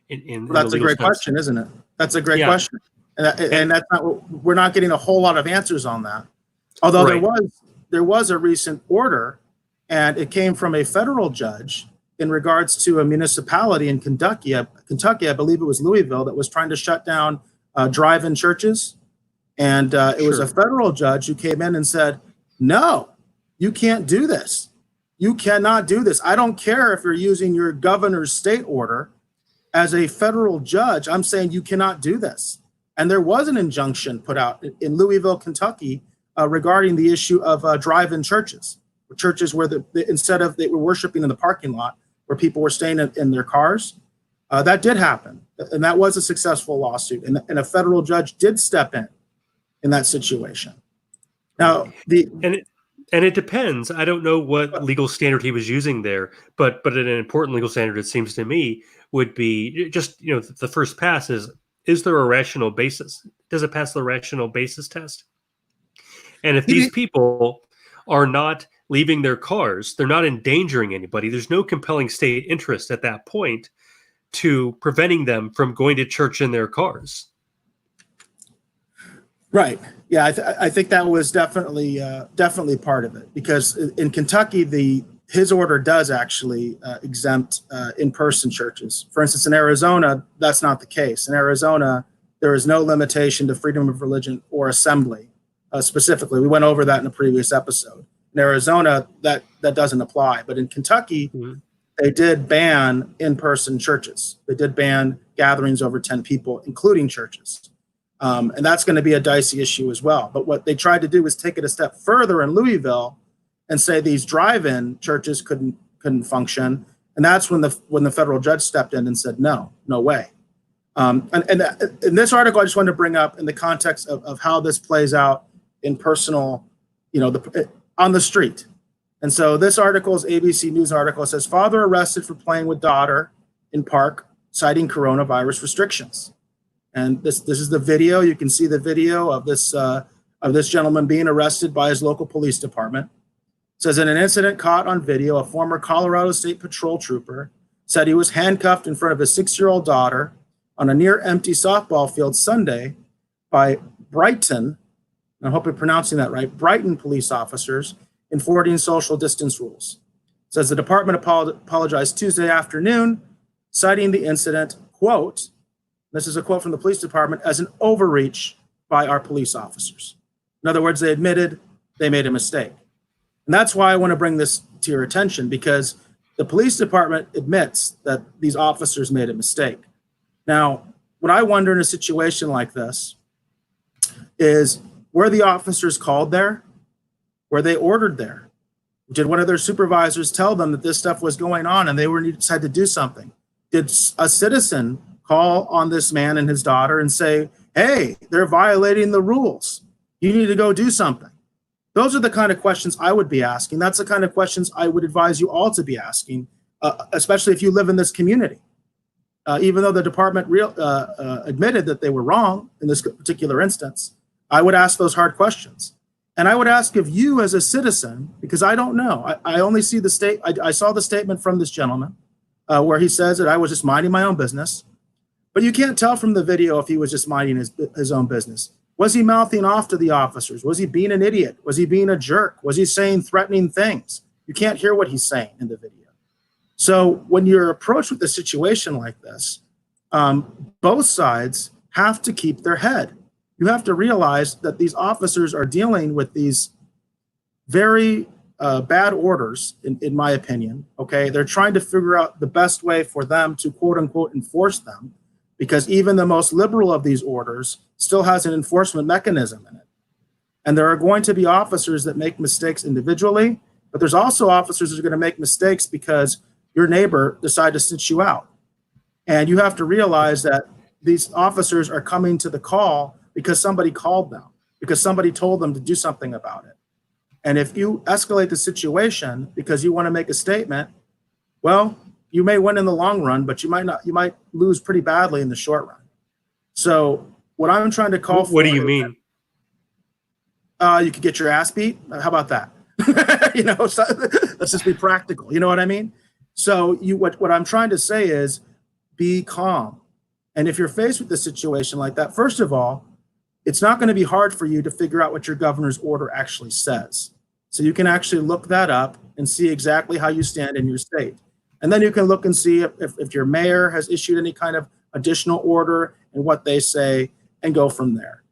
In Well, the that's a legal great sense? question, isn't it? That's a great Yeah. question. And that's not, we're not getting a whole lot of answers on that. Although Right. there was a recent order, and it came from a federal judge in regards to a municipality in Kentucky, I believe it was Louisville, that was trying to shut down drive-in churches. And it was a federal judge who came in and said, no, you can't do this. You cannot do this. I don't care if you're using your governor's state order. As a federal judge, I'm saying you cannot do this. And there was an injunction put out in Louisville, Kentucky, regarding the issue of drive-in churches where instead of they were worshiping in the parking lot, where people were staying in their cars. That did happen, and that was a successful lawsuit, and a federal judge did step in that situation. Now, and it depends. I don't know what legal standard he was using there, but an important legal standard, it seems to me, would be just, the first pass is there a rational basis? Does it pass the rational basis test? And if these people are not leaving their cars, they're not endangering anybody, there's no compelling state interest at that point to preventing them from going to church in their cars. Right. Yeah, I think that was definitely part of it, because in Kentucky, his order does actually exempt in-person churches. For instance, in Arizona, that's not the case. In Arizona, there is no limitation to freedom of religion or assembly. Specifically, we went over that in a previous episode. In Arizona, that doesn't apply. But in Kentucky, they did ban in-person churches. They did ban gatherings over 10 people, including churches. And that's going to be a dicey issue as well. But what they tried to do was take it a step further in Louisville and say these drive-in churches couldn't function. And that's when the federal judge stepped in and said, no way. And in this article, I just wanted to bring up in the context of how this plays out in personal, on the street. And so this article is ABC News article. It says, father arrested for playing with daughter in park, citing coronavirus restrictions. And this is the video. You can see the video of this gentleman being arrested by his local police department. It says, in an incident caught on video, a former Colorado State Patrol trooper said he was handcuffed in front of his 6-year-old daughter on a near-empty softball field Sunday by Brighton, I hope I'm pronouncing that right, Brighton police officers enforcing social distance rules. It says the department apologized Tuesday afternoon, citing the incident, quote, this is a quote from the police department, as an overreach by our police officers. In other words, they admitted they made a mistake. And that's why I want to bring this to your attention, because the police department admits that these officers made a mistake. Now, what I wonder in a situation like this is, were the officers called there? Were they ordered there? Did one of their supervisors tell them that this stuff was going on and they were decided to do something? Did a citizen call on this man and his daughter and say, hey, they're violating the rules. You need to go do something? Those are the kind of questions I would be asking. That's the kind of questions I would advise you all to be asking, especially if you live in this community. Even though the department admitted that they were wrong in this particular instance, I would ask those hard questions. And I would ask of you as a citizen, because I don't know. I only see I saw the statement from this gentleman where he says that I was just minding my own business. But you can't tell from the video if he was just minding his own business. Was he mouthing off to the officers? Was he being an idiot? Was he being a jerk? Was he saying threatening things? You can't hear what he's saying in the video. So when you're approached with a situation like this, both sides have to keep their head. You have to realize that these officers are dealing with these very bad orders, in my opinion. Okay, they're trying to figure out the best way for them to quote unquote enforce them, because even the most liberal of these orders still has an enforcement mechanism in it. And there are going to be officers that make mistakes individually, but there's also officers that are going to make mistakes because your neighbor decided to sit you out. And you have to realize that these officers are coming to the call because somebody called them, because somebody told them to do something about it. And if you escalate the situation because you want to make a statement, well, you may win in the long run, but you might lose pretty badly in the short run. So what I'm trying to call for. What do you mean? You could get your ass beat. How about that? So, let's just be practical. You know what I mean? So what I'm trying to say is be calm. And if you're faced with a situation like that, first of all, it's not going to be hard for you to figure out what your governor's order actually says. So you can actually look that up and see exactly how you stand in your state. And then you can look and see if your mayor has issued any kind of additional order and what they say, and go from there.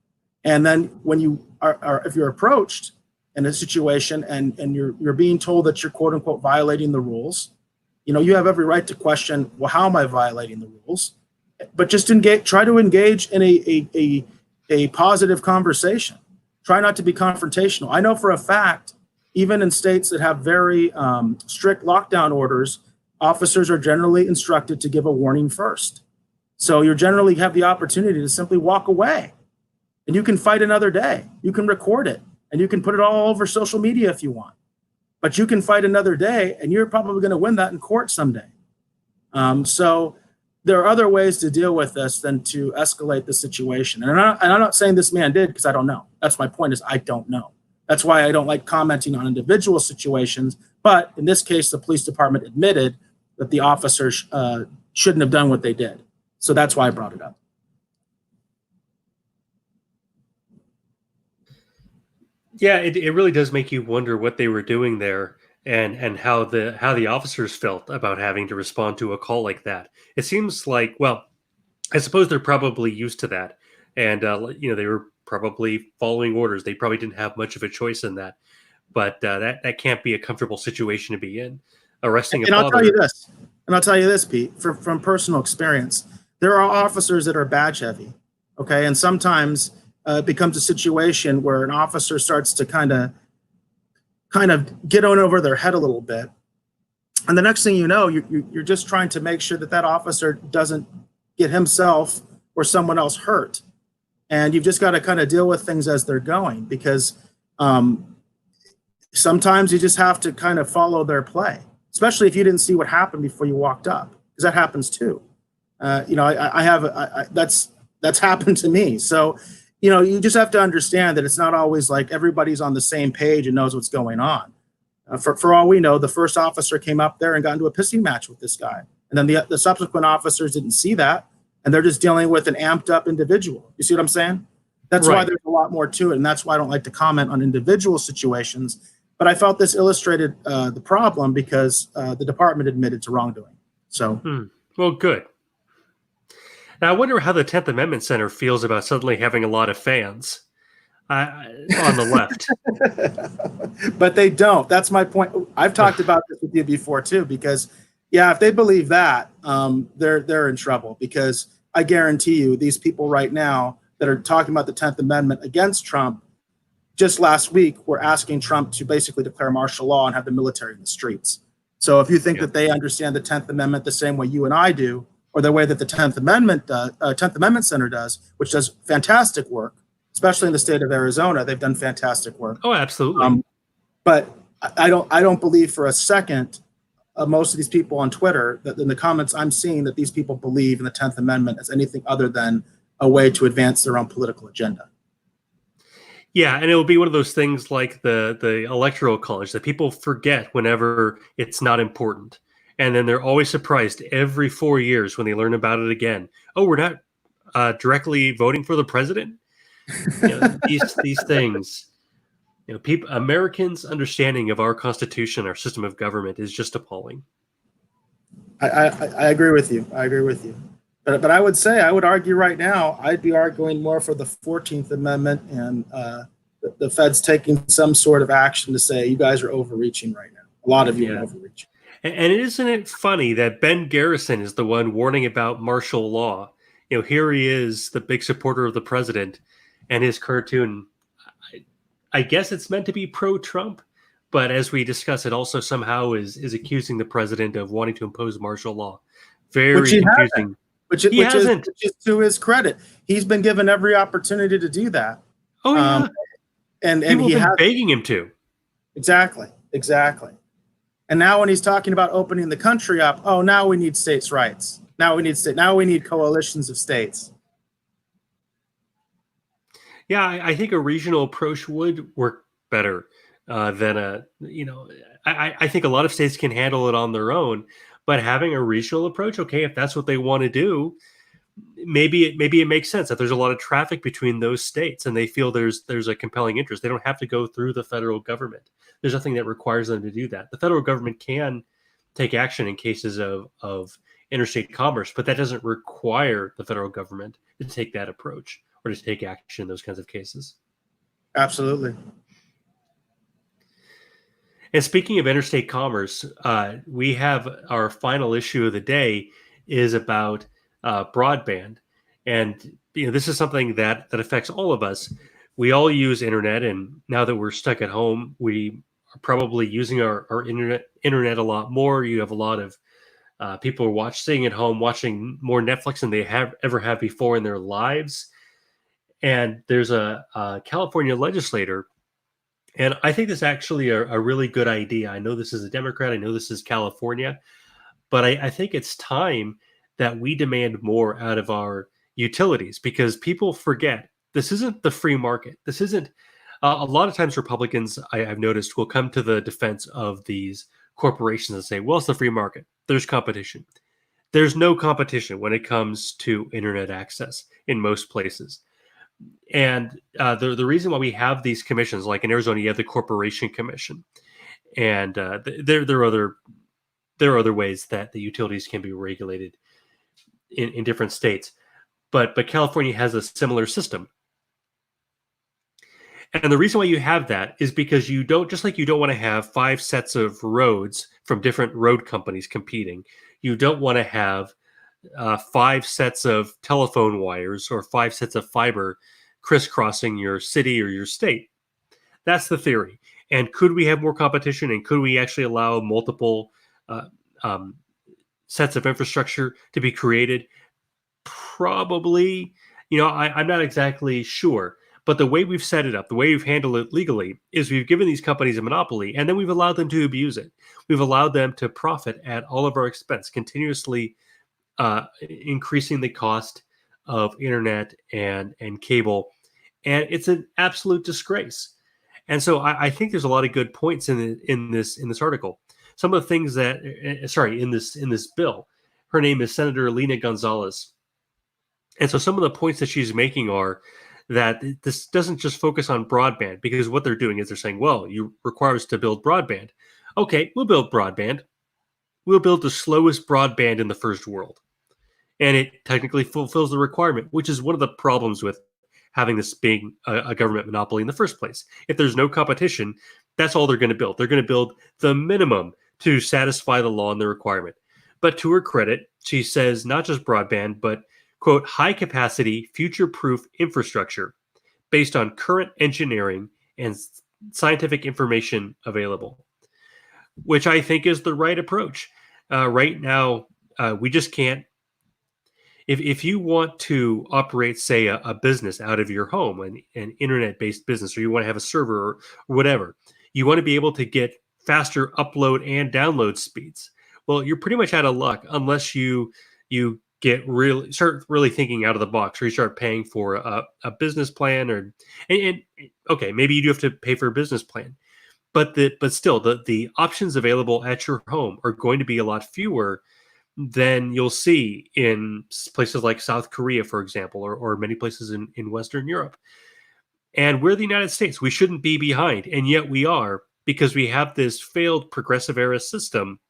And then when you if you're approached in a situation and you're being told that you're quote unquote violating the rules, you have every right to question, well, how am I violating the rules? But just try to engage in a positive conversation. Try not to be confrontational. I know for a fact, even in states that have very strict lockdown orders, officers are generally instructed to give a warning first. So you generally have the opportunity to simply walk away, and you can fight another day. You can record it, and you can put it all over social media if you want. But you can fight another day, and you're probably going to win that in court someday. So there are other ways to deal with this than to escalate the situation. And I'm not saying this man did, because I don't know. That's my point, is I don't know. That's why I don't like commenting on individual situations. But in this case, the police department admitted that the officers shouldn't have done what they did. So that's why I brought it up. Yeah, it really does make you wonder what they were doing there, and how the officers felt about having to respond to a call like that. It seems like, well, I suppose they're probably used to that, and they were probably following orders. They probably didn't have much of a choice in that, but that can't be a comfortable situation to be in. Arresting a father. I'll tell you this, Pete, from personal experience. There are officers that are badge heavy, okay, and sometimes it becomes a situation where an officer starts to kind of get on over their head a little bit, and the next thing you know, you're just trying to make sure that officer doesn't get himself or someone else hurt, and you've just got to kind of deal with things as they're going, because sometimes you just have to kind of follow their play, especially if you didn't see what happened before you walked up, because that happens too. That's happened to me. So, you just have to understand that it's not always like everybody's on the same page and knows what's going on. For all we know, the first officer came up there and got into a pissing match with this guy. And then the subsequent officers didn't see that, and they're just dealing with an amped up individual. You see what I'm saying? That's right. Why there's a lot more to it. And that's why I don't like to comment on individual situations. But I felt this illustrated the problem, because the department admitted to wrongdoing. So, Well, good. Now, I wonder how the 10th Amendment Center feels about suddenly having a lot of fans on the left. But they don't. That's my point. I've talked about this with you before too, because if they believe that, they're in trouble, because I guarantee you these people right now that are talking about the 10th Amendment against Trump, just last week were asking Trump to basically declare martial law and have the military in the streets. So if you think that they understand the 10th Amendment the same way you and I do, or the way that the 10th Amendment Center does, which does fantastic work, especially in the state of Arizona, they've done fantastic work. Oh, absolutely. But I don't believe for a second most of these people on Twitter, that in the comments I'm seeing, that these people believe in the 10th Amendment as anything other than a way to advance their own political agenda. Yeah, and it will be one of those things like the Electoral College that people forget whenever it's not important. And then they're always surprised every 4 years when they learn about it again. Oh, we're not directly voting for the president? These things. Americans' understanding of our Constitution, our system of government, is just appalling. I agree with you. But I would argue right now, I'd be arguing more for the 14th Amendment and the feds taking some sort of action to say, you guys are overreaching right now. A lot of you are overreaching. And isn't it funny that Ben Garrison is the one warning about martial law? Here he is, the big supporter of the president, and his cartoon, I guess it's meant to be pro-Trump, but as we discuss, it also somehow is accusing the president of wanting to impose martial law. Very confusing. Which is to his credit. He's been given every opportunity to do that. Oh, yeah. And he has been begging him to. Exactly. And now when he's talking about opening the country up, now we need states' rights. Now we need coalitions of states. Yeah, I think a regional approach would work better than a, you know, I think a lot of states can handle it on their own, but having a regional approach, okay, if that's what they want to do, maybe it makes sense that there's a lot of traffic between those states and they feel there's a compelling interest. They don't have to go through the federal government. There's nothing that requires them to do that. The federal government can take action in cases of interstate commerce, but that doesn't require the federal government to take that approach or to take action in those kinds of cases. Absolutely. And speaking of interstate commerce, we have our final issue of the day is about broadband, and this is something that affects all of us. We all use internet, and now that we're stuck at home, we are probably using our internet a lot more. You have a lot of people staying at home watching more Netflix than they ever have before in their lives. And there's a California legislator, and I think this is actually a really good idea. I know this is a Democrat. I know this is California, but I think it's time that we demand more out of our utilities because people forget this isn't the free market. This isn't a lot of times Republicans I've noticed will come to the defense of these corporations and say, well, it's the free market. There's competition. There's no competition when it comes to internet access in most places. And the reason why we have these commissions, like in Arizona, you have the Corporation Commission, and there are other ways that the utilities can be regulated in different states, but California has a similar system. And the reason why you have that is because you don't want to have 5 sets of roads from different road companies competing. You don't want to have 5 sets of telephone wires or 5 sets of fiber crisscrossing your city or your state. That's the theory. And could we have more competition? And could we actually allow multiple sets of infrastructure to be created? Probably. I'm not exactly sure. But the way we've set it up, the way we've handled it legally, is we've given these companies a monopoly, and then we've allowed them to abuse it. We've allowed them to profit at all of our expense, continuously increasing the cost of internet and cable, and it's an absolute disgrace. And so I think there's a lot of good points in this article. Some of the things that in this bill, her name is Senator Lena Gonzalez, and so some of the points that she's making are that this doesn't just focus on broadband, because what they're doing is they're saying, well, you require us to build broadband. Okay, we'll build broadband. We'll build the slowest broadband in the first world. And it technically fulfills the requirement, which is one of the problems with having this being a government monopoly in the first place. If there's no competition, that's all they're going to build. They're going to build the minimum to satisfy the law and the requirement. But to her credit, she says not just broadband, but, quote, high capacity, future proof infrastructure based on current engineering and scientific information available, which I think is the right approach. Right now, we just can't. If you want to operate, say, a business out of your home, an internet-based business, or you want to have a server or whatever, you want to be able to get faster upload and download speeds. Well, you're pretty much out of luck unless you start really thinking out of the box, or you start paying for a business plan, and okay, maybe you do have to pay for a business plan, but still the options available at your home are going to be a lot fewer than you'll see in places like South Korea, for example, or many places in Western Europe. And we're the United States. We shouldn't be behind, and yet we are, because we have this failed progressive era system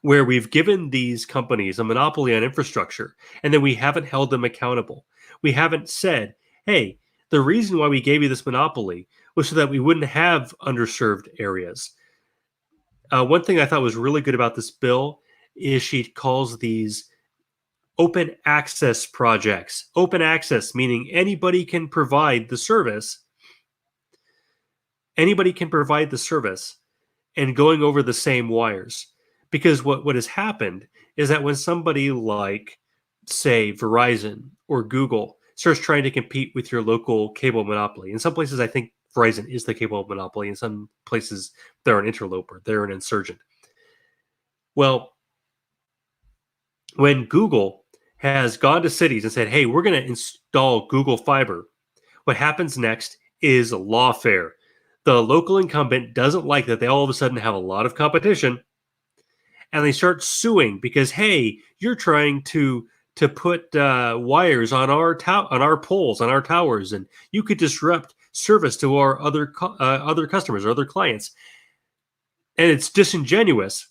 where we've given these companies a monopoly on infrastructure, and then we haven't held them accountable. We haven't said, hey, the reason why we gave you this monopoly was so that we wouldn't have underserved areas. One thing I thought was really good about this bill is she calls these open access projects. Open access, meaning anybody can provide the service. Anybody can provide the service and going over the same wires. Because what has happened is that when somebody like, say, Verizon or Google starts trying to compete with your local cable monopoly, in some places I think Verizon is the cable monopoly. In some places they're an interloper, they're an insurgent. Well, when Google has gone to cities and said, hey, we're going to install Google Fiber, What happens next is lawfare. The local incumbent doesn't like that they all of a sudden have a lot of competition, and they start suing because, hey, you're trying to put wires on our poles, on our towers, and you could disrupt service to our other customers or other clients. And it's disingenuous,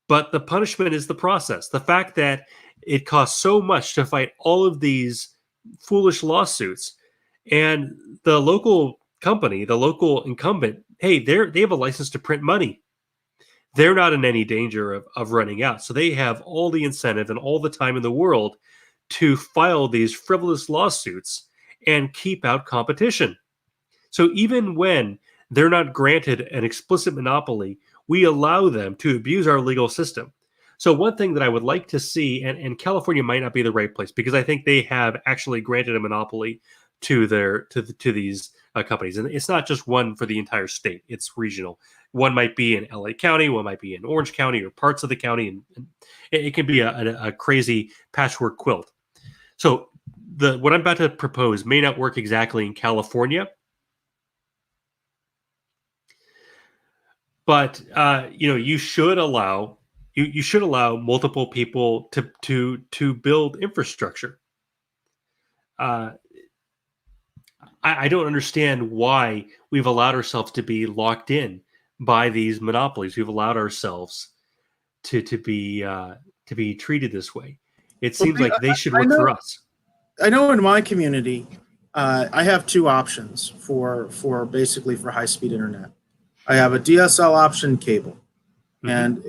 but the punishment is the process. The fact that it costs so much to fight all of these foolish lawsuits, and the local company, the local incumbent, hey, they have a license to print money. They're not in any danger of running out. So they have all the incentive and all the time in the world to file these frivolous lawsuits and keep out competition. So even when they're not granted an explicit monopoly, we allow them to abuse our legal system. So one thing that I would like to see, and California might not be the right place, because I think they have actually granted a monopoly to these companies, and it's not just one for the entire state; it's regional. One might be in LA County, one might be in Orange County, or parts of the county, and it can be a crazy patchwork quilt. So what I'm about to propose may not work exactly in California, but you should allow multiple people to build infrastructure. I don't understand why we've allowed ourselves to be locked in by these monopolies. We've allowed ourselves to be treated this way. It seems like they should work for us. I know in my community, I have two options for basically for high-speed internet. I have a DSL option, cable, and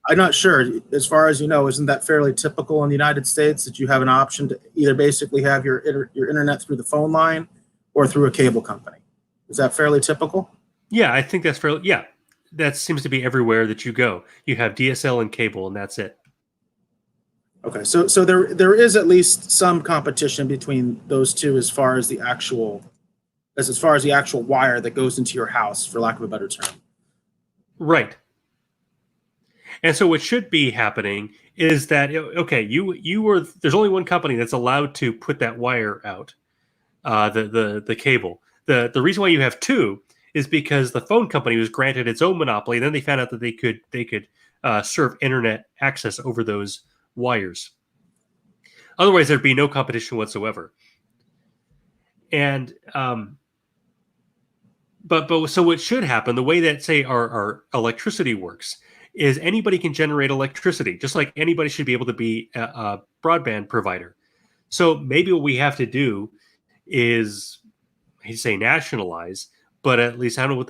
I'm not sure. As far as you know, isn't that fairly typical in the United States that you have an option to either basically have your internet through the phone line or through a cable company? Is that fairly typical? Yeah, I think that's fairly. Yeah, that seems to be everywhere that you go. You have DSL and cable, and that's it. Okay, so there is at least some competition between those two as far as the actual wire that goes into your house, for lack of a better term. Right. And so what should be happening is that, okay, there's only one company that's allowed to put that wire out, the cable. The reason why you have two is because the phone company was granted its own monopoly, and then they found out that they could serve internet access over those wires. Otherwise, there'd be no competition whatsoever. And but so what should happen, the way that, say, our electricity works, is anybody can generate electricity, just like anybody should be able to be a broadband provider. So maybe what we have to do is, I say nationalize, but at least I don't know what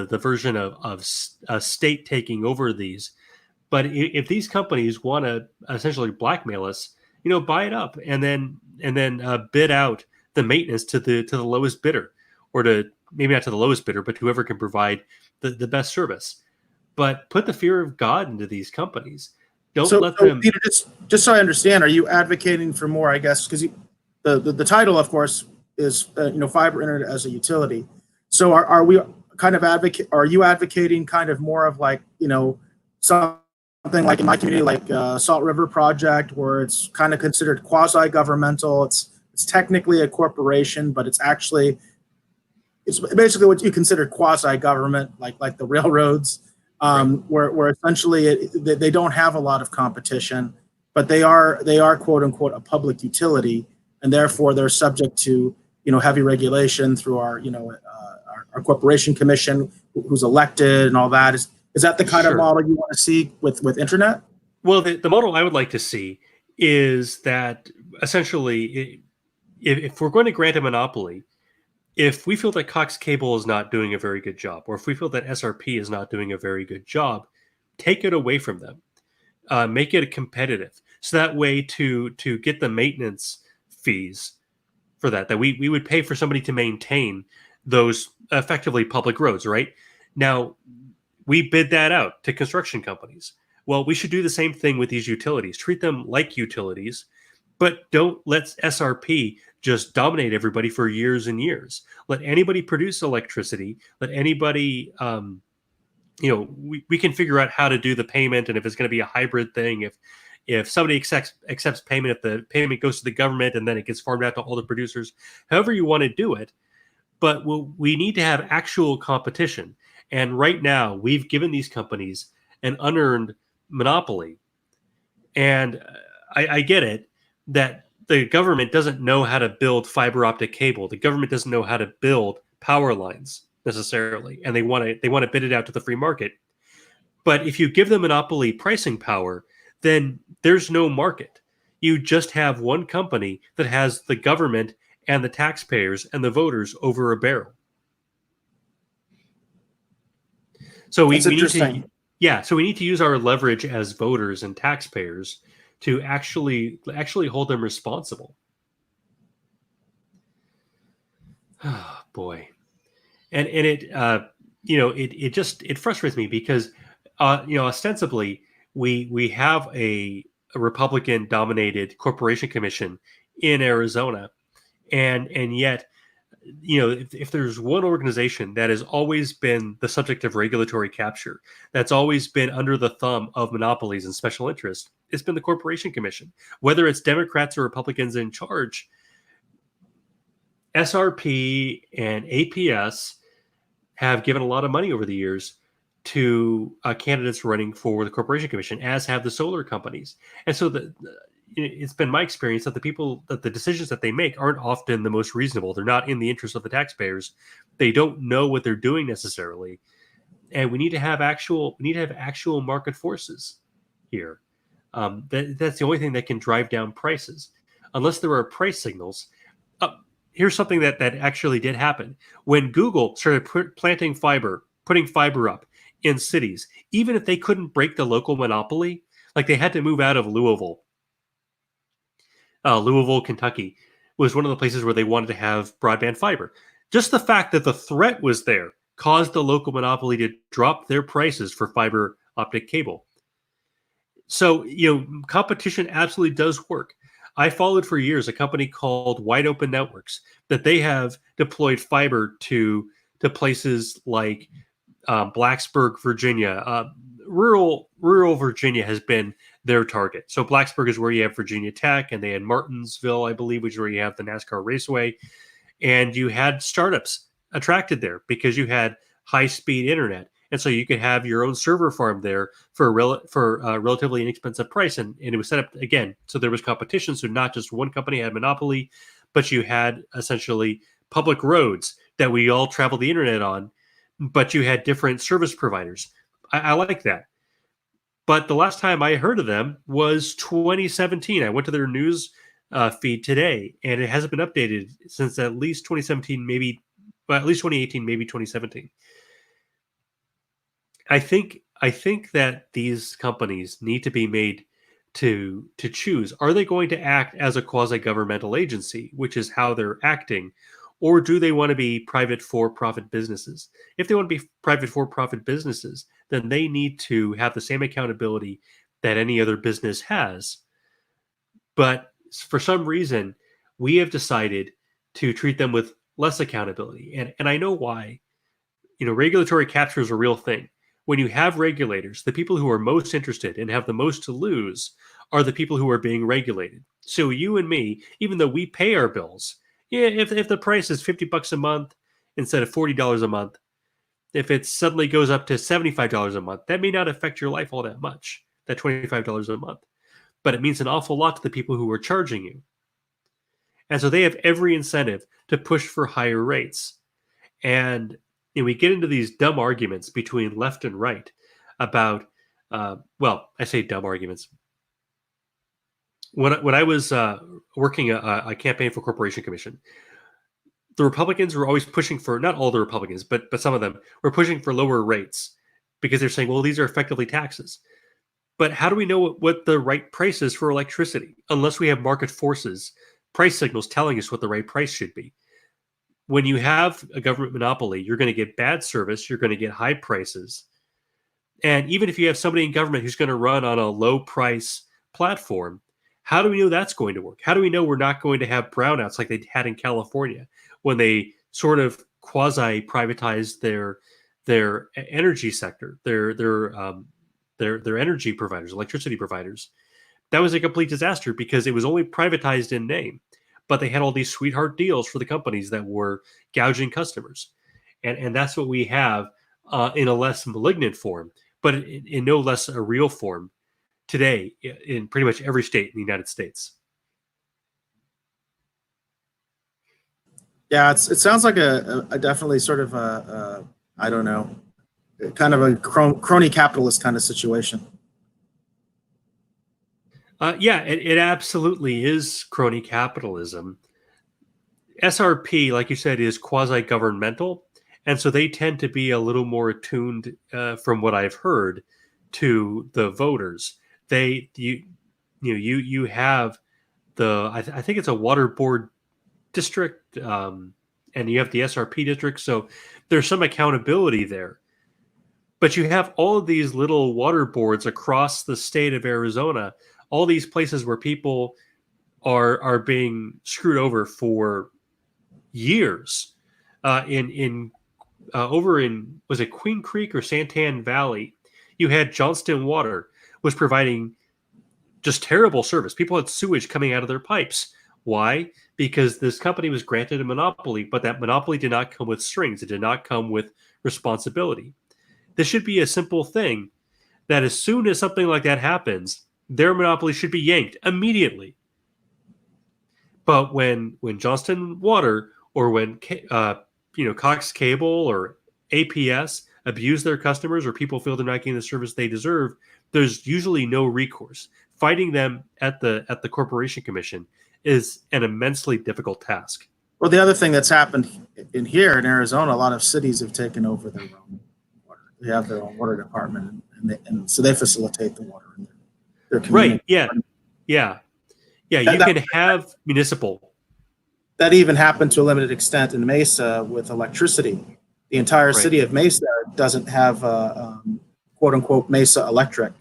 the version of a state taking over these. But if these companies want to essentially blackmail us, buy it up and then bid out the maintenance to the lowest bidder, or to maybe not to the lowest bidder, but whoever can provide the best service. But put the fear of God into these companies. Don't let them. Peter, just so I understand, are you advocating for more? I guess because the title, of course, is fiber internet as a utility. So are we kind of Are you advocating kind of more of like something like in my community, like Salt River Project, where it's kind of considered quasi-governmental? It's technically a corporation, but it's basically what you consider quasi-government, like the railroads. Where essentially they don't have a lot of competition, but they are quote unquote a public utility, and therefore they're subject to heavy regulation through our corporation commission, who's elected and all that. Is that the kind of model you want to see with internet? Well, the model I would like to see is that essentially, if we're going to grant a monopoly, if we feel that Cox Cable is not doing a very good job, or if we feel that SRP is not doing a very good job, take it away from them. Make it competitive. So that way to get the maintenance fees for that we would pay for somebody to maintain those effectively public roads, right? Now, we bid that out to construction companies. Well, we should do the same thing with these utilities. Treat them like utilities, but don't let SRP just dominate everybody for years and years. Let anybody produce electricity. Let anybody, we can figure out how to do the payment, and if it's going to be a hybrid thing, if somebody accepts payment, if the payment goes to the government and then it gets farmed out to all the producers, however you want to do it. But we need to have actual competition. And right now, we've given these companies an unearned monopoly. And I get it that the government doesn't know how to build fiber optic cable. The government doesn't know how to build power lines necessarily, and they want to bid it out to the free market. But if you give them monopoly pricing power, then there's no market. You just have one company that has the government and the taxpayers and the voters over a barrel. So we That's need to, interesting. so we need to use our leverage as voters and taxpayers to actually hold them responsible. Oh boy, and it it frustrates me because ostensibly we have a Republican dominated corporation commission in Arizona, and yet if there's one organization that has always been the subject of regulatory capture, that's always been under the thumb of monopolies and special interests, it's been the Corporation Commission. Whether it's Democrats or Republicans in charge, SRP and APS have given a lot of money over the years to candidates running for the Corporation Commission, as have the solar companies. And so it's been my experience that the decisions that they make aren't often the most reasonable. They're not in the interest of the taxpayers. They don't know what they're doing necessarily. And we need to have actual market forces here. That's the only thing that can drive down prices. Unless there are price signals. Here's something that actually did happen. When Google started putting fiber up in cities, even if they couldn't break the local monopoly, like they had to move out of Louisville. Louisville, Kentucky was one of the places where they wanted to have broadband fiber. Just the fact that the threat was there caused the local monopoly to drop their prices for fiber optic cable. So, competition absolutely does work. I followed for years a company called Wide Open Networks that they have deployed fiber to places like Blacksburg, Virginia. Rural Virginia has been their target. So Blacksburg is where you have Virginia Tech, and they had Martinsville, I believe, which is where you have the NASCAR Raceway. And you had startups attracted there because you had high-speed internet. And so you could have your own server farm there for a relatively inexpensive price. And it was set up, again, so there was competition. So not just one company had monopoly, but you had essentially public roads that we all travel the internet on, but you had different service providers. I like that. But the last time I heard of them was 2017. I went to their news feed today, and it hasn't been updated since at least 2017, at least 2018, maybe 2017. I think that these companies need to be made to choose. Are they going to act as a quasi-governmental agency, which is how they're acting, or do they want to be private for-profit businesses? If they want to be private for-profit businesses, then they need to have the same accountability that any other business has. But for some reason, we have decided to treat them with less accountability. And I know why. Regulatory capture is a real thing. When you have regulators, the people who are most interested and have the most to lose are the people who are being regulated. So you and me, even though we pay our bills, if the price is $50 a month instead of $40 a month, if it suddenly goes up to $75 a month, that may not affect your life all that much, that $25 a month. But it means an awful lot to the people who are charging you. And so they have every incentive to push for higher rates. And we get into these dumb arguments between left and right about, I say dumb arguments. When I was working a campaign for Corporation Commission, the Republicans were always pushing for, not all the Republicans, but some of them were pushing for lower rates because they're saying, well, these are effectively taxes. But how do we know what the right price is for electricity unless we have market forces, price signals telling us what the right price should be? When you have a government monopoly, you're going to get bad service, you're going to get high prices. And even if you have somebody in government who's going to run on a low price platform, how do we know that's going to work? How do we know we're not going to have brownouts like they had in California when they sort of quasi privatized their energy sector, their energy providers, electricity providers? That was a complete disaster because it was only privatized in name. but they had all these sweetheart deals for the companies that were gouging customers. And that's what we have in a less malignant form, but in no less a real form today in pretty much every state in the United States. Yeah, it sounds like a definitely sort of I don't know, kind of a crony capitalist kind of situation. Yeah, it absolutely is crony capitalism. SRP, like you said, is quasi-governmental, and so they tend to be a little more attuned, from what I've heard, to the voters. You have I think it's a water board district, and you have the SRP district, so there's some accountability there. But you have all of these little water boards across the state of Arizona, all these places where people are being screwed over for years. In Over in, was it Queen Creek or Santan Valley, you had Johnston Water was providing just terrible service. People had sewage coming out of their pipes. Why? Because this company was granted a monopoly, but that monopoly did not come with strings. It did not come with responsibility. This should be a simple thing that as soon as something like that happens, their monopoly should be yanked immediately. But when Johnston Water or when Cox Cable or APS abuse their customers or people feel they're not getting the service they deserve, there's usually no recourse. Fighting them at the Corporation Commission is an immensely difficult task. Well, the other thing that's happened here in Arizona, a lot of cities have taken over their own water. They have their own water department, and so they facilitate the water in their community. Right? Yeah. You can have municipal. That even happened to a limited extent in Mesa with electricity. The entire city of Mesa doesn't have quote unquote Mesa Electric,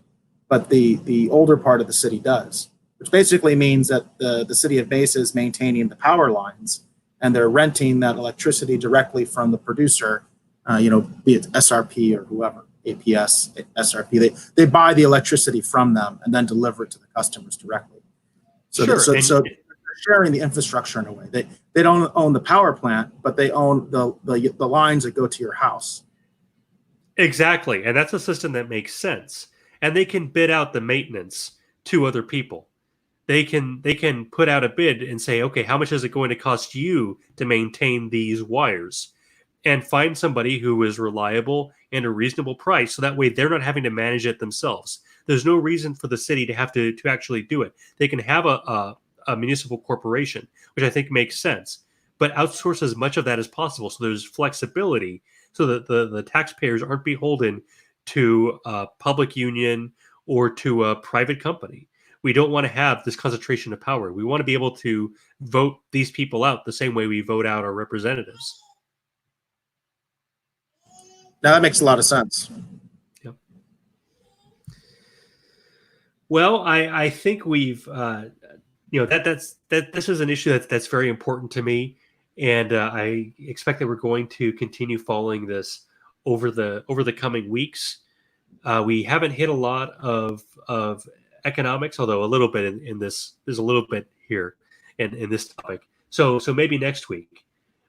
but the older part of the city does, which basically means that the city of Mesa is maintaining the power lines and they're renting that electricity directly from the producer, be it SRP or whoever, APS, SRP. They buy the electricity from them and then deliver it to the customers directly. So they're sharing the infrastructure in a way. They don't own the power plant, but they own the lines that go to your house. Exactly, and that's a system that makes sense. And they can bid out the maintenance to other people. They can put out a bid and say, okay, how much is it going to cost you to maintain these wires? And find somebody who is reliable and a reasonable price, so that way they're not having to manage it themselves. There's no reason for the city to have to actually do it. They can have a municipal corporation, which I think makes sense, but outsource as much of that as possible so there's flexibility so that the taxpayers aren't beholden to a public union or to a private company. We don't want to have this concentration of power. We want to be able to vote these people out the same way we vote out our representatives. Now that makes a lot of sense. Yep. Well, I think we've this is an issue that's very important to me, and I expect that we're going to continue following this over the coming weeks. We haven't hit a lot of economics, although a little bit in this. There's a little bit here in this topic. So maybe next week.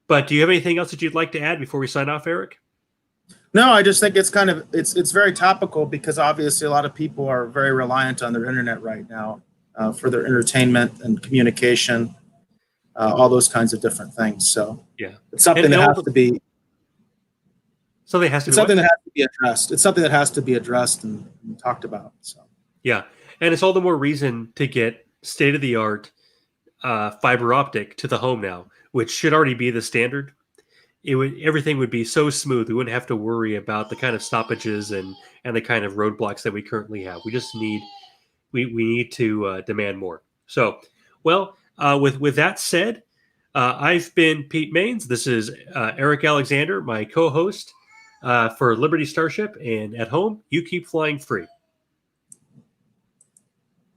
But do you have anything else that you'd like to add before we sign off, Eric? No, I just think it's very topical because obviously a lot of people are very reliant on their internet right now for their entertainment and communication, all those kinds of different things. So yeah, it's something that has to be. Something has to. It's something that has to be addressed. It's something that has to be addressed and talked about. So yeah, and it's all the more reason to get state-of-the-art fiber optic to the home now, which should already be the standard. Everything would be so smooth. We wouldn't have to worry about the kind of stoppages and the kind of roadblocks that we currently have. We just need we need to demand more. So, well, with that said, I've been Pete Maines. This is Eric Alexander, my co-host for Liberty Starship, and at home, you keep flying free.